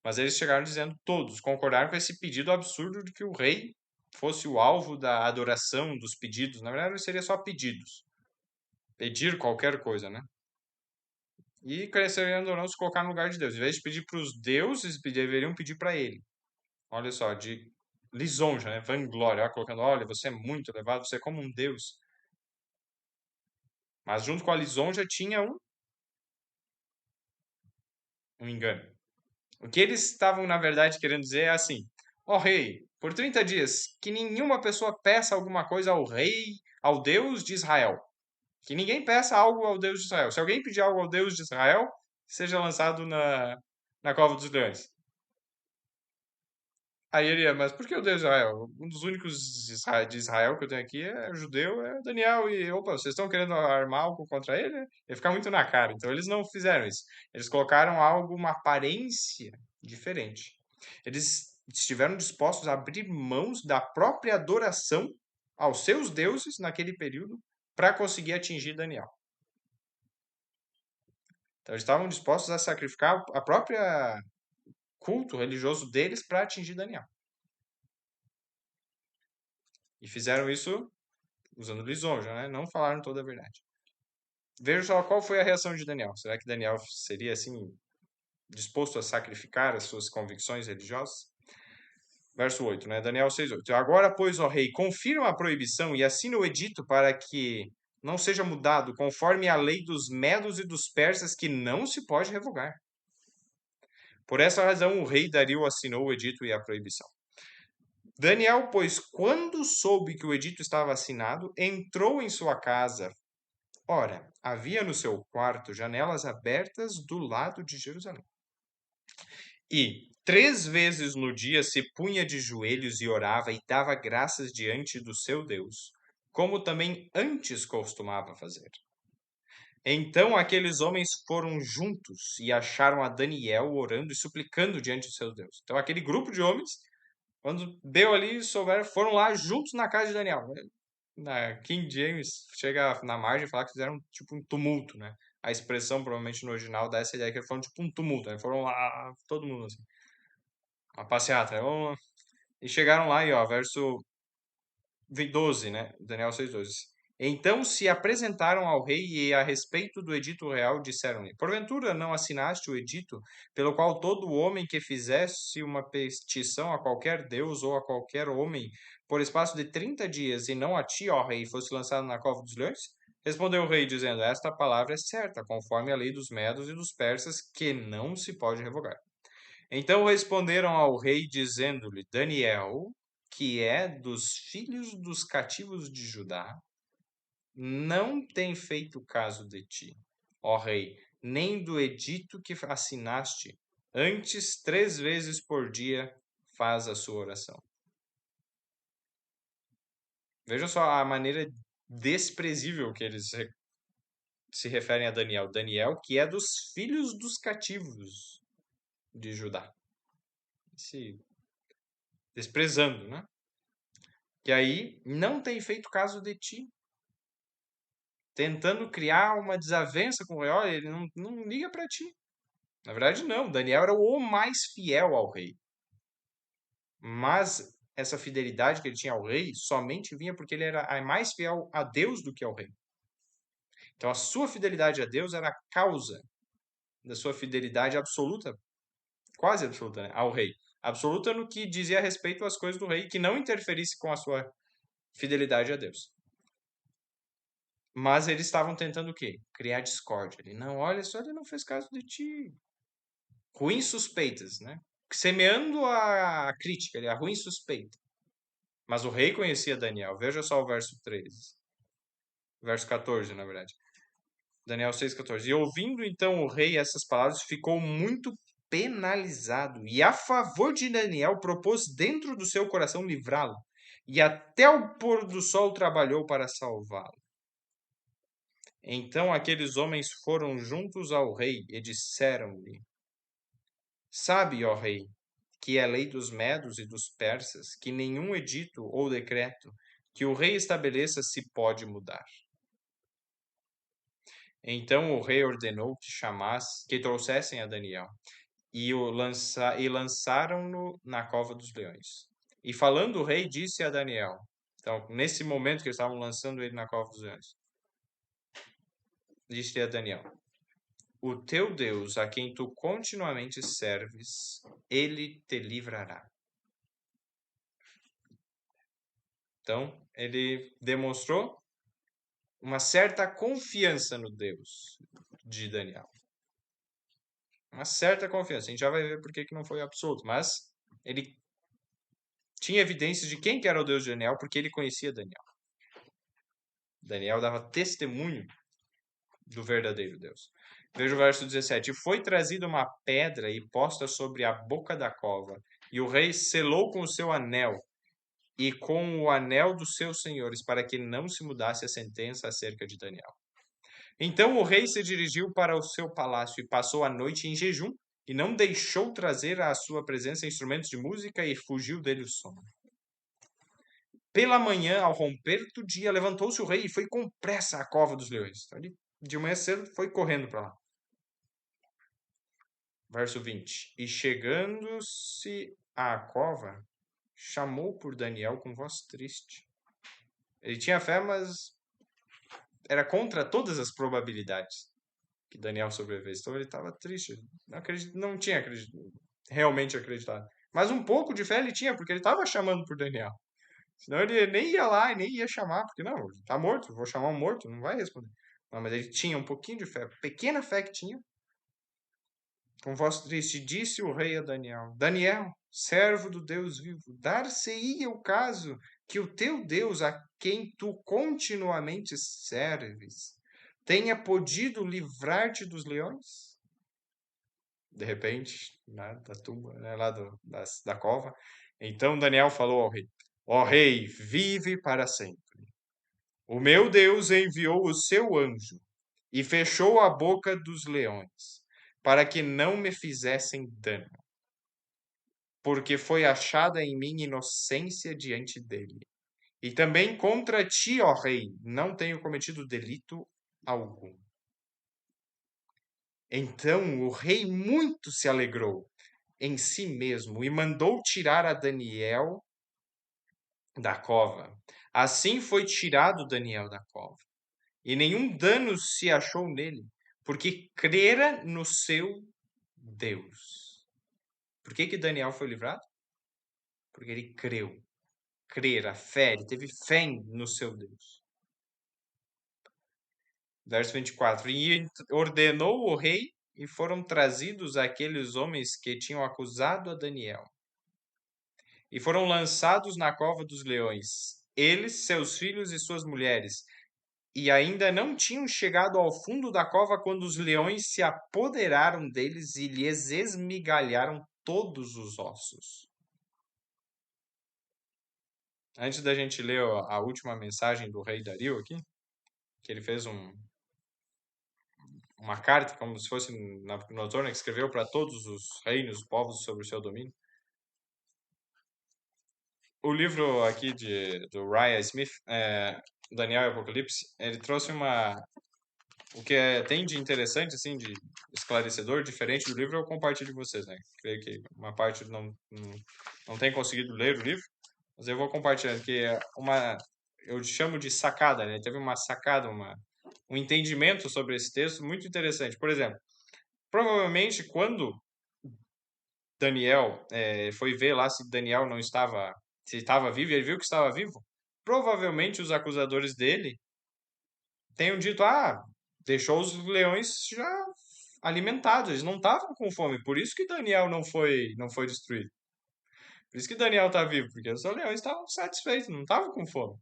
Mas eles chegaram dizendo todos concordaram com esse pedido absurdo de que o rei fosse o alvo da adoração, dos pedidos. Na verdade, seria só pedidos. Pedir qualquer coisa, né? E querendo ou não se colocar no lugar de Deus. Em vez de pedir para os deuses, deveriam pedir para ele. Olha só, de lisonja, né? Vanglória. Colocando, olha, você é muito elevado, você é como um deus. Mas junto com a lisonja tinha um engano. O que eles estavam, na verdade, querendo dizer é assim: ó rei, por 30 dias, que nenhuma pessoa peça alguma coisa ao rei, ao Deus de Israel. Que ninguém peça algo ao Deus de Israel. Se alguém pedir algo ao Deus de Israel, seja lançado na cova dos leões. Aí ele ia, mas por que o Deus de Israel? Um dos únicos de Israel que eu tenho aqui é judeu, é Daniel. E, opa, vocês estão querendo armar algo contra ele? Ia ficar muito na cara. Então eles não fizeram isso. Eles colocaram algo, uma aparência diferente. Eles estiveram dispostos a abrir mãos da própria adoração aos seus deuses naquele período para conseguir atingir Daniel. Então eles estavam dispostos a sacrificar a própria culto religioso deles para atingir Daniel. E fizeram isso usando lisonja, né? Não falaram toda a verdade. Veja só qual foi a reação de Daniel. Será que Daniel seria assim disposto a sacrificar as suas convicções religiosas? Verso 8, né? Daniel 6:8. Agora, pois, ó rei, confirma a proibição e assina o edito para que não seja mudado conforme a lei dos medos e dos persas, que não se pode revogar. Por essa razão, o rei Dario assinou o edito e a proibição. Daniel, pois, quando soube que o edito estava assinado, entrou em sua casa, Ora, havia no seu quarto janelas abertas do lado de Jerusalém. E 3 vezes no dia se punha de joelhos e orava e dava graças diante do seu Deus, como também antes costumava fazer. Então aqueles homens foram juntos e acharam a Daniel orando e suplicando diante do seu Deus. Então aquele grupo de homens, quando deu ali, souberam, foram lá juntos na casa de Daniel. Na King James chega na margem e fala que fizeram tipo um tumulto, né? A expressão provavelmente no original dá essa ideia que foram tipo um tumulto, né? Foram lá, todo mundo assim, uma passeata, né? E chegaram lá e ó, verso 12, né? Daniel 6:12. Então se apresentaram ao rei e a respeito do edito real disseram-lhe: Porventura não assinaste o edito pelo qual todo homem que fizesse uma petição a qualquer deus ou a qualquer homem por espaço de 30 dias e não a ti, ó rei, fosse lançado na cova dos leões? Respondeu o rei dizendo: Esta palavra é certa, conforme a lei dos medos e dos persas, que não se pode revogar. Então responderam ao rei, dizendo-lhe: Daniel, que é dos filhos dos cativos de Judá, não tem feito caso de ti, ó rei, nem do edito que assinaste. Antes, 3 vezes por dia, faz a sua oração. Veja só a maneira desprezível que eles se referem a Daniel. Daniel, que é dos filhos dos cativos de Judá. Se desprezando, né? Que aí não tem feito caso de ti, tentando criar uma desavença com o rei. Olha, ele não liga para ti. Na verdade, não. Daniel era o mais fiel ao rei. Mas essa fidelidade que ele tinha ao rei somente vinha porque ele era mais fiel a Deus do que ao rei. Então, a sua fidelidade a Deus era a causa da sua fidelidade absoluta, quase absoluta, né, ao rei. Absoluta no que dizia a respeito às coisas do rei, que não interferisse com a sua fidelidade a Deus. Mas eles estavam tentando o quê? Criar discórdia. Ele, não, olha só, ele não fez caso de ti. Ruins suspeitas, né? Semeando a crítica, a ruim suspeita. Mas o rei conhecia Daniel. Veja só o verso 13. Verso 14, na verdade. Daniel 6,14. E ouvindo então o rei essas palavras, ficou muito penalizado. E a favor de Daniel propôs dentro do seu coração livrá-lo. E até o pôr do sol trabalhou para salvá-lo. Então aqueles homens foram juntos ao rei e disseram-lhe: Sabe, ó rei, que é lei dos medos e dos persas, que nenhum edito ou decreto que o rei estabeleça se pode mudar. Então o rei ordenou que trouxessem a Daniel e lançaram-no na cova dos leões. E falando o rei, disse a Daniel, então nesse momento que eles estavam lançando ele na cova dos leões, disse a Daniel: O teu Deus, a quem tu continuamente serves, ele te livrará. Então, ele demonstrou uma certa confiança no Deus de Daniel. Uma certa confiança. A gente já vai ver por que não foi absoluto, mas ele tinha evidências de quem que era o Deus de Daniel, porque ele conhecia Daniel. Daniel dava testemunho do verdadeiro Deus. Veja o verso 17. E foi trazida uma pedra e posta sobre a boca da cova, e o rei selou com o seu anel e com o anel dos seus senhores, para que não se mudasse a sentença acerca de Daniel. Então o rei se dirigiu para o seu palácio e passou a noite em jejum, e não deixou trazer à sua presença instrumentos de música, e fugiu dele o sono. Pela manhã, ao romper do dia, levantou-se o rei e foi com pressa à cova dos leões. Então, ele, de manhã cedo, foi correndo para lá. Verso 20. E chegando-se à cova, chamou por Daniel com voz triste. Ele tinha fé, mas era contra todas as probabilidades que Daniel sobrevivesse. Então ele estava triste. Não tinha realmente acreditado. Mas um pouco de fé ele tinha, porque ele estava chamando por Daniel. Senão ele nem ia lá e nem ia chamar, porque não, tá morto, vou chamar um morto, não vai responder. Não, mas ele tinha um pouquinho de fé, pequena fé que tinha. Com voz triste, disse o rei a Daniel: Daniel, servo do Deus vivo, dar-se-ia o caso que o teu Deus, a quem tu continuamente serves, tenha podido livrar-te dos leões? De repente, né, da tumba, né, lá da cova. Então Daniel falou ao rei: Ó rei, vive para sempre. O meu Deus enviou o seu anjo e fechou a boca dos leões, para que não me fizessem dano, porque foi achada em mim inocência diante dele. E também contra ti, ó rei, não tenho cometido delito algum. Então o rei muito se alegrou em si mesmo e mandou tirar a Daniel da cova. Assim foi tirado Daniel da cova, e nenhum dano se achou nele, porque crera no seu Deus. Por que Daniel foi livrado? Porque ele creu. Crer, a fé, ele teve fé no seu Deus. Verso 24. E ordenou o rei, e foram trazidos aqueles homens que tinham acusado a Daniel. E foram lançados na cova dos leões, eles, seus filhos e suas mulheres. E ainda não tinham chegado ao fundo da cova quando os leões se apoderaram deles e lhes esmigalharam todos os ossos. Antes da gente ler a última mensagem do rei Dario aqui, que ele fez uma carta, como se fosse no outono, que escreveu para todos os reinos, povos sobre o seu domínio. O livro aqui do Ryan Smith, Daniel e Apocalipse, ele trouxe o que tem de interessante, assim, de esclarecedor, diferente do livro, eu compartilho com vocês, né? Creio que uma parte não tem conseguido ler o livro, mas eu vou compartilhando, que eu chamo de sacada, né? Teve uma sacada, um entendimento sobre esse texto muito interessante. Por exemplo, provavelmente quando Daniel foi ver lá se Daniel não estava, se estava vivo, e ele viu que estava vivo, provavelmente os acusadores dele tenham dito, deixou os leões já alimentados, eles não estavam com fome, por isso que Daniel não foi destruído. Por isso que Daniel está vivo, porque os leões estavam satisfeitos, não estavam com fome.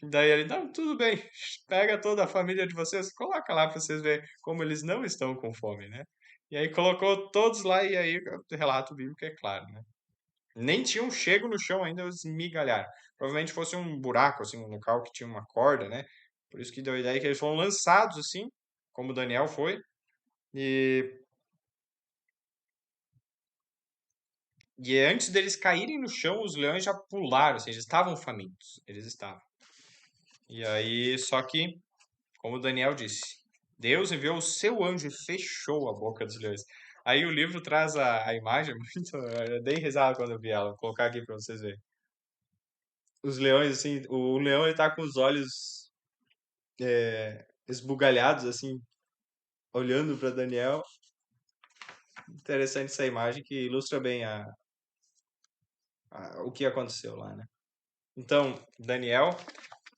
E daí ele, não, tudo bem, pega toda a família de vocês, coloca lá para vocês verem como eles não estão com fome, né? E aí colocou todos lá, e aí o relato bíblico é claro, né? Nem tinham chego no chão ainda, eles migalharam. Provavelmente fosse um buraco, assim, um local que tinha uma corda, né? Por isso que deu a ideia que eles foram lançados, assim, como Daniel foi. E, e antes deles caírem no chão, os leões já pularam, assim, eles estavam famintos. Eles estavam. E aí, só que, como Daniel disse, Deus enviou o seu anjo e fechou a boca dos leões. Aí o livro traz a imagem, muito, eu dei risada quando eu vi ela, vou colocar aqui para vocês verem. Os leões, assim, o leão ele tá com os olhos esbugalhados, assim, olhando para Daniel. Interessante essa imagem que ilustra bem o que aconteceu lá, né? Então, Daniel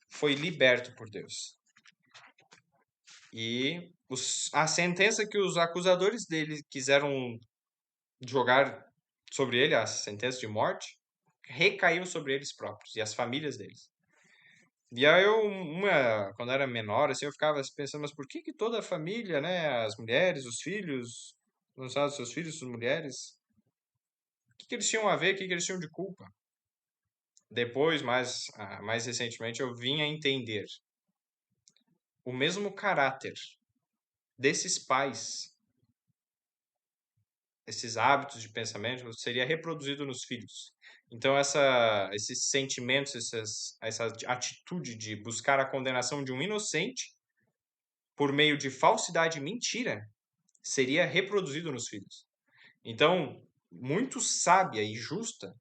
foi liberto por Deus. E a sentença que os acusadores dele quiseram jogar sobre ele, a sentença de morte, recaiu sobre eles próprios e as famílias deles. E aí quando era menor, assim, eu ficava pensando, mas por que toda a família, né, as mulheres, os filhos, lançados seus filhos, suas mulheres, o que eles tinham a ver, o que eles tinham de culpa? Depois, mais recentemente, eu vim a entender o mesmo caráter desses pais, esses hábitos de pensamento, seria reproduzido nos filhos. Então, esses sentimentos, essa atitude de buscar a condenação de um inocente por meio de falsidade e mentira seria reproduzido nos filhos. Então, muito sábia e justa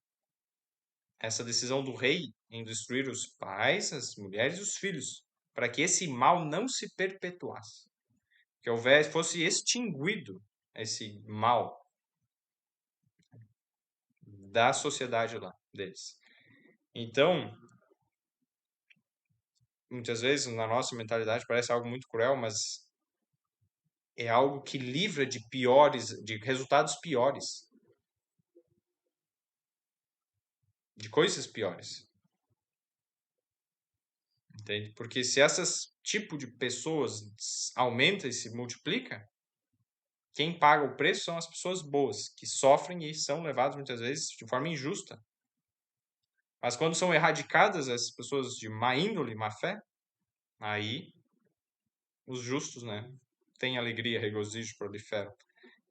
essa decisão do rei em destruir os pais, as mulheres e os filhos, para que esse mal não se perpetuasse, que fosse extinguido esse mal da sociedade lá deles. Então, muitas vezes na nossa mentalidade parece algo muito cruel, mas é algo que livra de resultados piores, de coisas piores. Entende? Porque se esse tipo de pessoas aumenta e se multiplica, quem paga o preço são as pessoas boas, que sofrem e são levadas muitas vezes de forma injusta. Mas quando são erradicadas essas pessoas de má índole, má fé, aí os justos, né, têm alegria, regozijo, proliferam.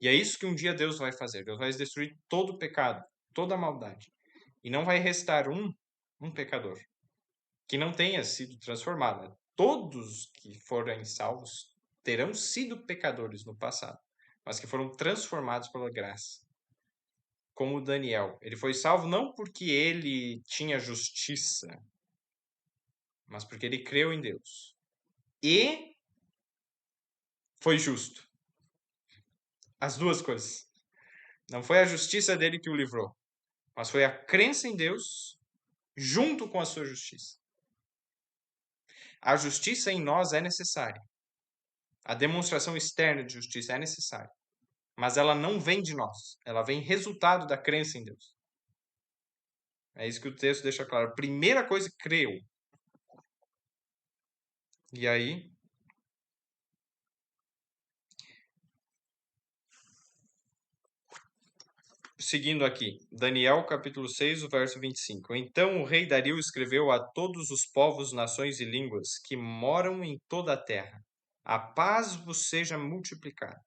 E é isso que um dia Deus vai fazer. Deus vai destruir todo o pecado, toda a maldade. E não vai restar um pecador que não tenha sido transformado. Todos que forem salvos terão sido pecadores no passado, mas que foram transformados pela graça. Como Daniel. Ele foi salvo não porque ele tinha justiça, mas porque ele creu em Deus. E foi justo. As duas coisas. Não foi a justiça dele que o livrou, mas foi a crença em Deus junto com a sua justiça. A justiça em nós é necessária. A demonstração externa de justiça é necessária. Mas ela não vem de nós. Ela vem resultado da crença em Deus. É isso que o texto deixa claro. A primeira coisa, creu. E aí, seguindo aqui, Daniel capítulo 6, o verso 25. Então o rei Dario escreveu a todos os povos, nações e línguas que moram em toda a terra: a paz vos seja multiplicada.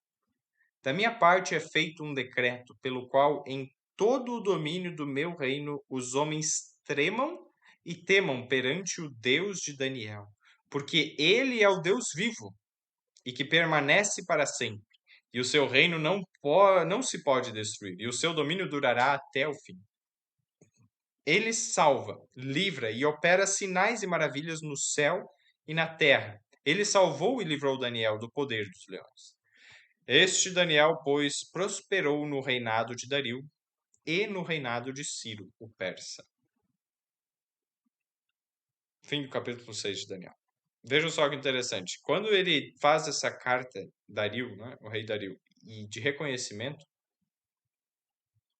Da minha parte é feito um decreto pelo qual em todo o domínio do meu reino os homens tremam e temam perante o Deus de Daniel, porque ele é o Deus vivo e que permanece para sempre. E o seu reino não se pode destruir, e o seu domínio durará até o fim. Ele salva, livra e opera sinais e maravilhas no céu e na terra. Ele salvou e livrou Daniel do poder dos leões. Este Daniel, pois, prosperou no reinado de Dario e no reinado de Ciro, o persa. Fim do capítulo 6 de Daniel. Vejam só que interessante. Quando ele faz essa carta, Dario, né, o rei Dario, e de reconhecimento,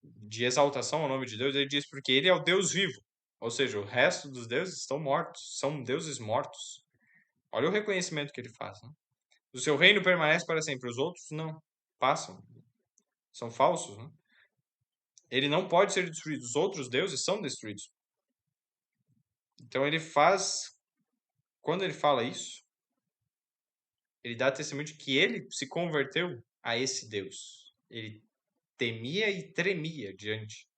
de exaltação ao nome de Deus, ele diz porque ele é o Deus vivo. Ou seja, o resto dos deuses estão mortos, são deuses mortos. Olha o reconhecimento que ele faz. Né? O seu reino permanece para sempre, os outros não. Passam. São falsos. Né? Ele não pode ser destruído, os outros deuses são destruídos. Então ele faz, quando ele fala isso, ele dá testemunho de que ele se converteu a esse Deus. Ele temia e tremia diante,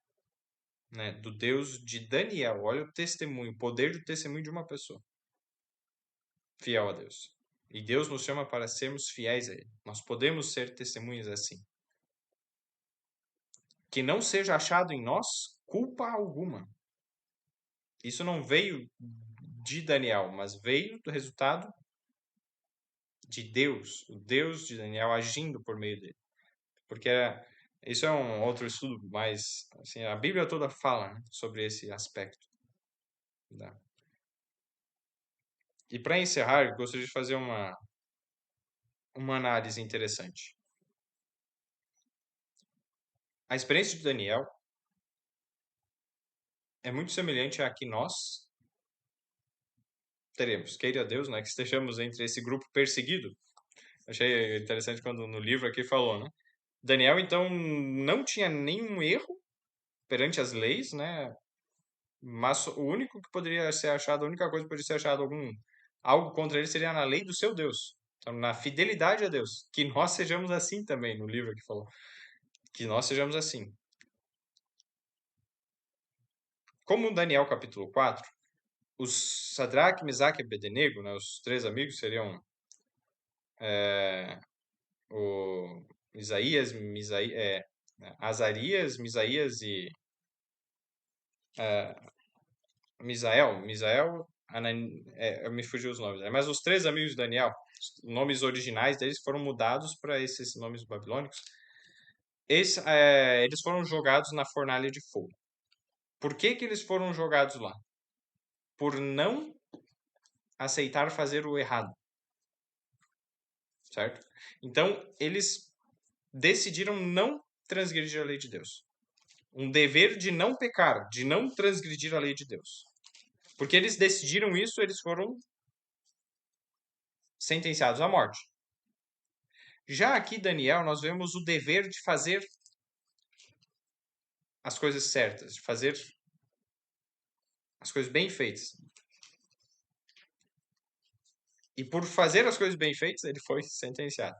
né, do Deus de Daniel. Olha o testemunho, o poder do testemunho de uma pessoa fiel a Deus. E Deus nos chama para sermos fiéis a Ele. Nós podemos ser testemunhas assim. Que não seja achado em nós culpa alguma. Isso não veio de Daniel, mas veio do resultado de Deus, o Deus de Daniel agindo por meio dele. Porque isso é um outro estudo, mas assim, a Bíblia toda fala, né, sobre esse aspecto. Né? E para encerrar, eu gostaria de fazer uma análise interessante. A experiência de Daniel é muito semelhante à que nós teremos. Queira Deus, né, que estejamos entre esse grupo perseguido. Achei interessante quando no livro aqui falou, né? Daniel, então, não tinha nenhum erro perante as leis, né? Mas o único que poderia ser achado, a única coisa que poderia ser achado algo contra ele seria na lei do seu Deus. Então, na fidelidade a Deus. Que nós sejamos assim também, no livro que falou. Que nós sejamos assim. Como Daniel capítulo 4, os Sadraque, Mesaque e Abednego, né, os três amigos seriam o Isaías, Azarias, Misaías e Misael, me fugiu os nomes, né? Mas os três amigos de Daniel, os nomes originais deles foram mudados para esses nomes babilônicos. Eles foram jogados na fornalha de fogo. Por que eles foram jogados lá? Por não aceitar fazer o errado. Certo? Então, eles decidiram não transgredir a lei de Deus. Um dever de não pecar, de não transgredir a lei de Deus. Porque eles decidiram isso, eles foram sentenciados à morte. Já aqui, Daniel, nós vemos o dever de fazer as coisas certas, de fazer as coisas bem feitas. E por fazer as coisas bem feitas, ele foi sentenciado.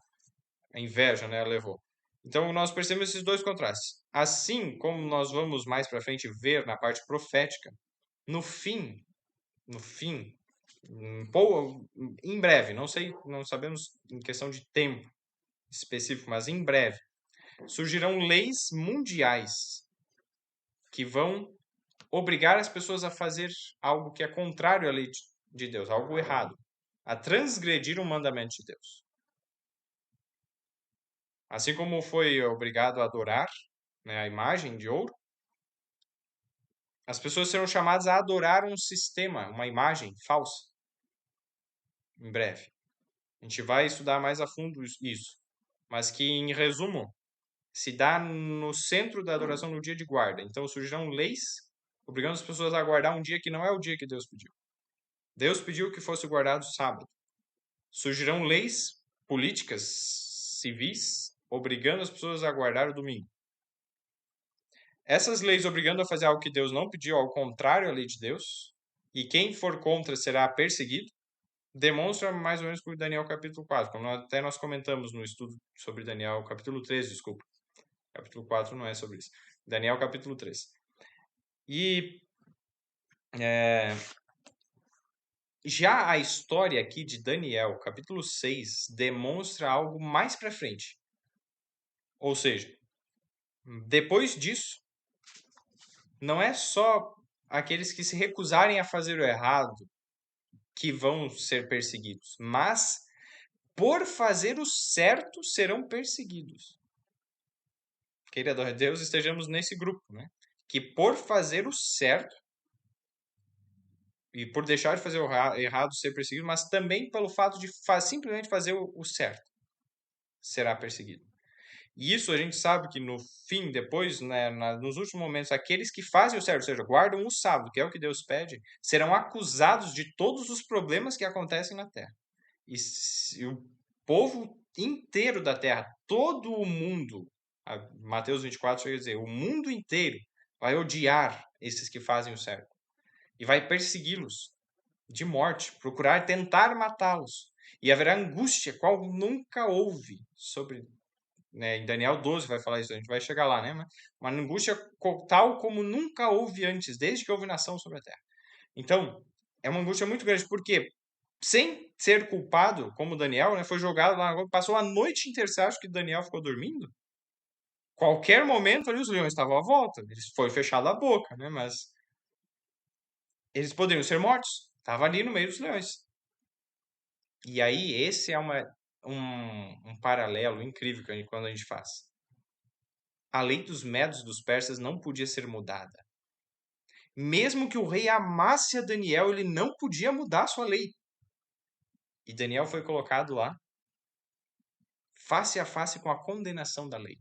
A inveja, né, levou. Então, nós percebemos esses dois contrastes. Assim como nós vamos mais para frente ver na parte profética, no fim, em breve, não sei, não sabemos em questão de tempo específico, mas em breve, surgirão leis mundiais que vão obrigar as pessoas a fazer algo que é contrário à lei de Deus, algo errado, a transgredir um mandamento de Deus. Assim como foi obrigado a adorar, né, a imagem de ouro, as pessoas serão chamadas a adorar um sistema, uma imagem falsa, em breve. A gente vai estudar mais a fundo isso, mas que, em resumo, se dá no centro da adoração no dia de guarda. Então surgirão leis obrigando as pessoas a guardar um dia que não é o dia que Deus pediu. Deus pediu que fosse guardado sábado. Surgirão leis políticas, civis, obrigando as pessoas a guardar o domingo. Essas leis obrigando a fazer algo que Deus não pediu, ao contrário à lei de Deus, e quem for contra será perseguido, demonstra mais ou menos por Daniel capítulo 4, como até nós comentamos no estudo sobre Daniel capítulo 3, desculpa. Capítulo 4 não é sobre isso. Daniel capítulo 3. E já a história aqui de Daniel, capítulo 6, demonstra algo mais para frente. Ou seja, depois disso, não é só aqueles que se recusarem a fazer o errado que vão ser perseguidos, mas por fazer o certo serão perseguidos. Queira Deus estejamos nesse grupo, né? Que por fazer o certo e por deixar de fazer o errado ser perseguido, mas também pelo fato de simplesmente fazer o certo, será perseguido. E isso a gente sabe que no fim, depois, né, nos últimos momentos, aqueles que fazem o certo, ou seja, guardam o sábado, que é o que Deus pede, serão acusados de todos os problemas que acontecem na terra. E o povo inteiro da terra, todo o mundo, Mateus 24 chega a dizer, o mundo inteiro vai odiar esses que fazem o certo. E vai persegui-los de morte, procurar tentar matá-los. E haverá angústia, qual nunca houve sobre, né, em Daniel 12 vai falar isso, a gente vai chegar lá, né? Uma angústia tal como nunca houve antes, desde que houve nação sobre a terra. Então, é uma angústia muito grande, porque sem ser culpado, como Daniel, né, foi jogado lá, passou a noite inteira. Você acha que Daniel ficou dormindo? Qualquer momento ali os leões estavam à volta. Eles foi fechada a boca, né? Mas eles poderiam ser mortos. Estava ali no meio dos leões. E aí esse é um paralelo incrível que quando a gente faz. A lei dos medos e dos persas não podia ser mudada. Mesmo que o rei amasse a Daniel, ele não podia mudar a sua lei. E Daniel foi colocado lá, face a face com a condenação da lei.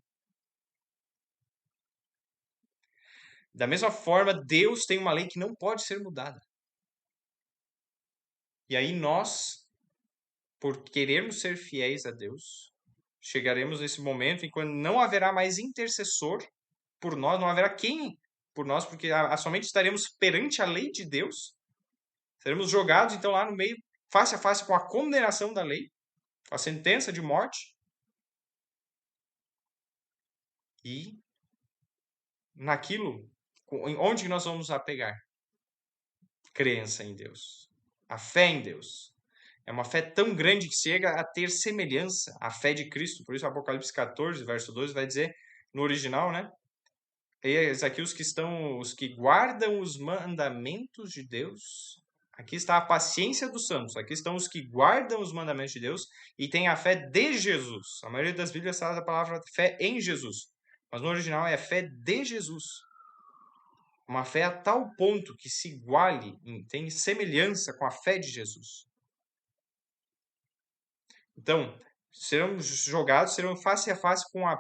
Da mesma forma, Deus tem uma lei que não pode ser mudada. E aí nós, por querermos ser fiéis a Deus, chegaremos nesse momento em quando não haverá mais intercessor por nós, não haverá quem por nós, porque somente estaremos perante a lei de Deus, seremos jogados então lá no meio, face a face com a condenação da lei, a sentença de morte, e naquilo, onde nós vamos apegar? Crença em Deus, a fé em Deus. É uma fé tão grande que chega a ter semelhança à fé de Cristo. Por isso, Apocalipse 14, verso 2 vai dizer, no original, né? Eis aqui os que guardam os mandamentos de Deus. Aqui está a paciência dos santos. Aqui estão os que guardam os mandamentos de Deus e têm a fé de Jesus. A maioria das Bíblias traz a palavra fé em Jesus. Mas no original é a fé de Jesus. Uma fé a tal ponto que se iguale, tem semelhança com a fé de Jesus. Então, serão jogados, serão face a face com a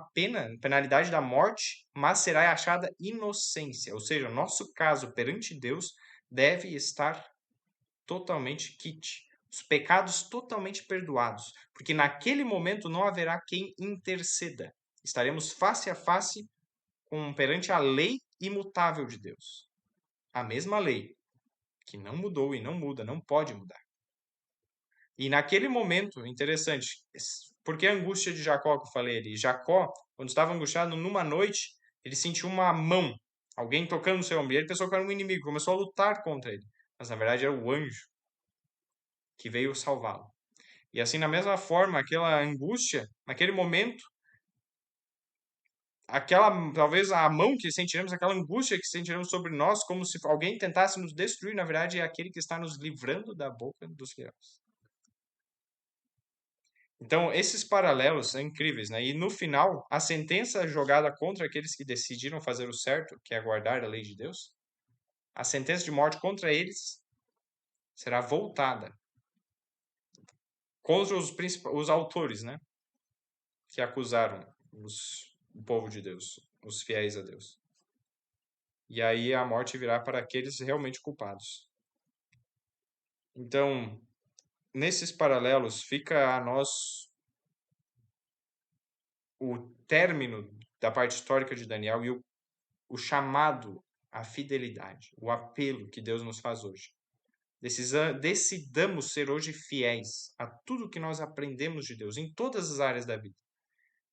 penalidade da morte, mas será achada inocência. Ou seja, nosso caso perante Deus deve estar totalmente quite. Os pecados totalmente perdoados, porque naquele momento não haverá quem interceda. Estaremos face a face perante a lei imutável de Deus. A mesma lei, que não mudou e não muda, não pode mudar. E naquele momento, interessante, porque a angústia de Jacó que eu falei ali? Jacó, quando estava angustiado, numa noite, ele sentiu uma mão, alguém tocando no seu ombro, e ele pensou que era um inimigo, começou a lutar contra ele. Mas na verdade era o anjo que veio salvá-lo. E assim, na mesma forma, aquela angústia, naquele momento, talvez a mão que sentiremos, aquela angústia que sentiremos sobre nós, como se alguém tentasse nos destruir, na verdade é aquele que está nos livrando da boca dos leões. Então, esses paralelos são incríveis, né? E no final, a sentença jogada contra aqueles que decidiram fazer o certo, que é guardar a lei de Deus, a sentença de morte contra eles será voltada contra os autores, né? Que acusaram o povo de Deus, os fiéis a Deus. E aí a morte virá para aqueles realmente culpados. Então, nesses paralelos, fica a nós o término da parte histórica de Daniel e o chamado à fidelidade, o apelo que Deus nos faz hoje. Decidamos ser hoje fiéis a tudo que nós aprendemos de Deus, em todas as áreas da vida.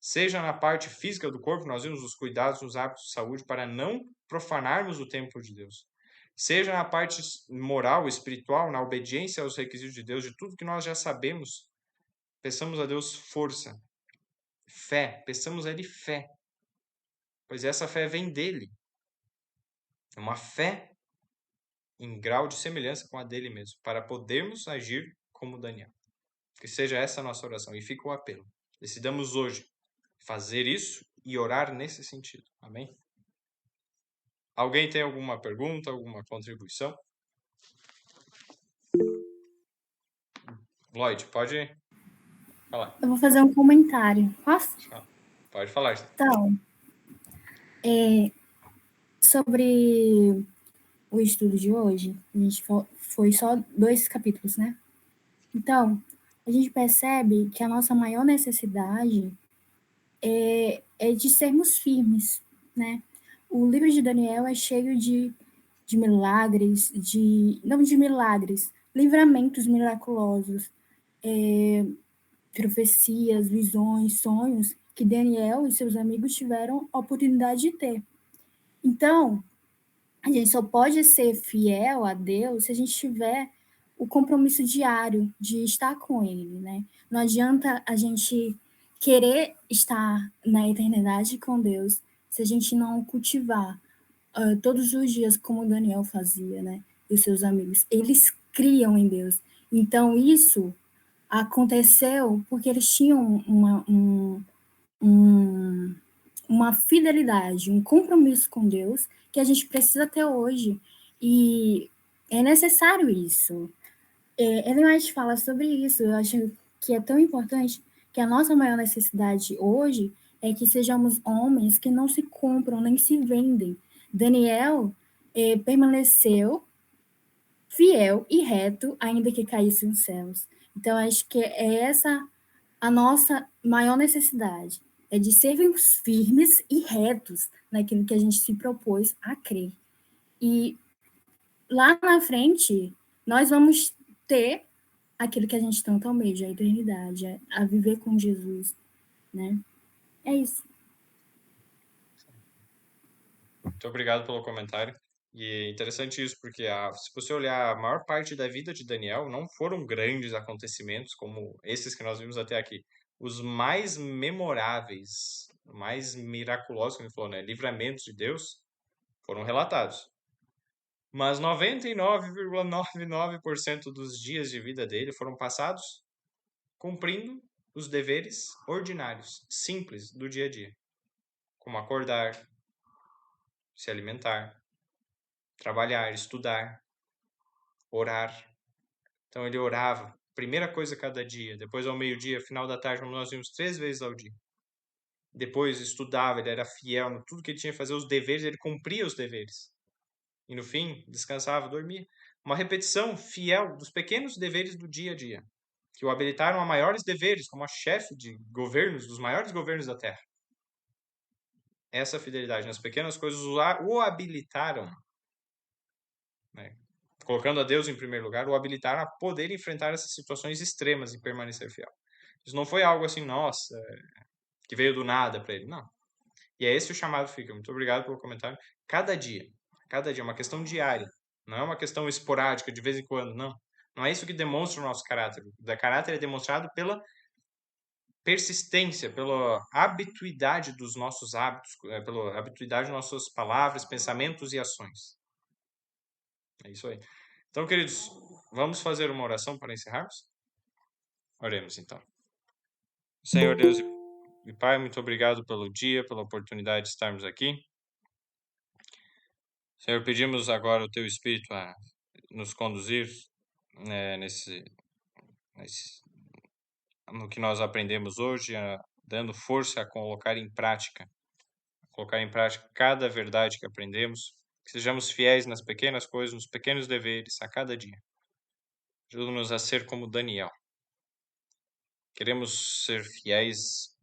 Seja na parte física do corpo, nós vimos os cuidados nos hábitos de saúde para não profanarmos o templo de Deus. Seja na parte moral, espiritual, na obediência aos requisitos de Deus, de tudo que nós já sabemos, peçamos a Deus força, fé, peçamos a Ele fé, pois essa fé vem dele. É uma fé em grau de semelhança com a dele mesmo, para podermos agir como Daniel. Que seja essa a nossa oração. E fica o apelo. Decidamos hoje fazer isso e orar nesse sentido. Amém? Alguém tem alguma pergunta, alguma contribuição? Lloyd, pode falar. Eu vou fazer um comentário. Posso? Pode falar. Então, sobre o estudo de hoje, a gente foi só 2 capítulos, né? Então, a gente percebe que a nossa maior necessidade é de sermos firmes, né? O livro de Daniel é cheio de milagres, não de milagres, livramentos miraculosos, profecias, visões, sonhos que Daniel e seus amigos tiveram a oportunidade de ter. Então, a gente só pode ser fiel a Deus se a gente tiver o compromisso diário de estar com Ele, né? Não adianta a gente querer estar na eternidade com Deus se a gente não cultivar todos os dias como Daniel fazia, né? E os seus amigos. Eles criam em Deus. Então, isso aconteceu porque eles tinham uma fidelidade, um compromisso com Deus que a gente precisa ter hoje. E é necessário isso. Ellen White fala sobre isso. Eu acho que é tão importante que a nossa maior necessidade hoje é que sejamos homens que não se compram nem se vendem. Daniel permaneceu fiel e reto, ainda que caísse os céus. Então, acho que é essa a nossa maior necessidade, é de sermos firmes e retos naquilo que a gente se propôs a crer. E lá na frente, nós vamos ter aquilo que a gente tanto almeja, a eternidade, a viver com Jesus, né? É isso. Muito obrigado pelo comentário. E é interessante isso, porque se você olhar a maior parte da vida de Daniel, não foram grandes acontecimentos como esses que nós vimos até aqui. Os mais memoráveis, mais miraculosos, como ele falou, né? Livramentos de Deus, foram relatados. Mas 99,99% dos dias de vida dele foram passados cumprindo os deveres ordinários, simples do dia a dia, como acordar, se alimentar, trabalhar, estudar, orar. Então ele orava, primeira coisa cada dia, depois ao meio-dia, final da tarde, como nós vimos 3 vezes ao dia. Depois estudava, ele era fiel no tudo que ele tinha que fazer, os deveres, ele cumpria os deveres. E no fim, descansava, dormia. uma repetição fiel dos pequenos deveres do dia a dia, que o habilitaram a maiores deveres, como a chefe de governos, dos maiores governos da Terra. Essa fidelidade nas pequenas coisas o habilitaram, né, colocando a Deus em primeiro lugar, o habilitaram a poder enfrentar essas situações extremas e permanecer fiel. Isso não foi algo assim, nossa, que veio do nada para ele, não. E é esse o chamado fica. Muito obrigado pelo comentário. Cada dia, é uma questão diária, não é uma questão esporádica, de vez em quando, não. Não é isso que demonstra o nosso caráter. O caráter é demonstrado pela persistência, pela habituidade dos nossos hábitos, pela habituidade das nossas palavras, pensamentos e ações. É isso aí. Então, queridos, vamos fazer uma oração para encerrarmos? Oremos, então. Senhor Deus e Pai, muito obrigado pelo dia, pela oportunidade de estarmos aqui. Senhor, pedimos agora o Teu Espírito a nos conduzir nesse, no que nós aprendemos hoje, dando força a colocar em prática cada verdade que aprendemos, que sejamos fiéis nas pequenas coisas, nos pequenos deveres, a cada dia. Ajuda-nos a ser como Daniel. Queremos ser fiéis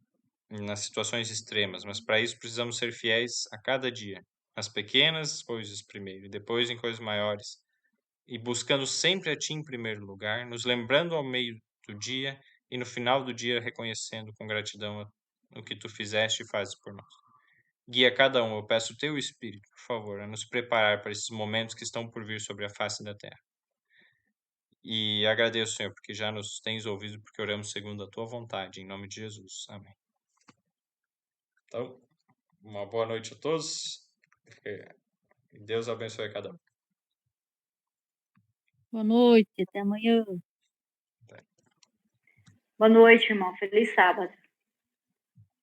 nas situações extremas, mas para isso precisamos ser fiéis a cada dia, nas pequenas coisas primeiro, e depois em coisas maiores, e buscando sempre a Ti em primeiro lugar, nos lembrando ao meio do dia e no final do dia reconhecendo com gratidão o que Tu fizeste e fazes por nós. Guia cada um, eu peço o Teu Espírito, por favor, a nos preparar para esses momentos que estão por vir sobre a face da terra. E agradeço, Senhor, porque já nos tens ouvido, porque oramos segundo a Tua vontade, em nome de Jesus. Amém. Então, uma boa noite a todos. E Deus abençoe cada um. Boa noite, até amanhã. Boa noite, irmão. Feliz sábado.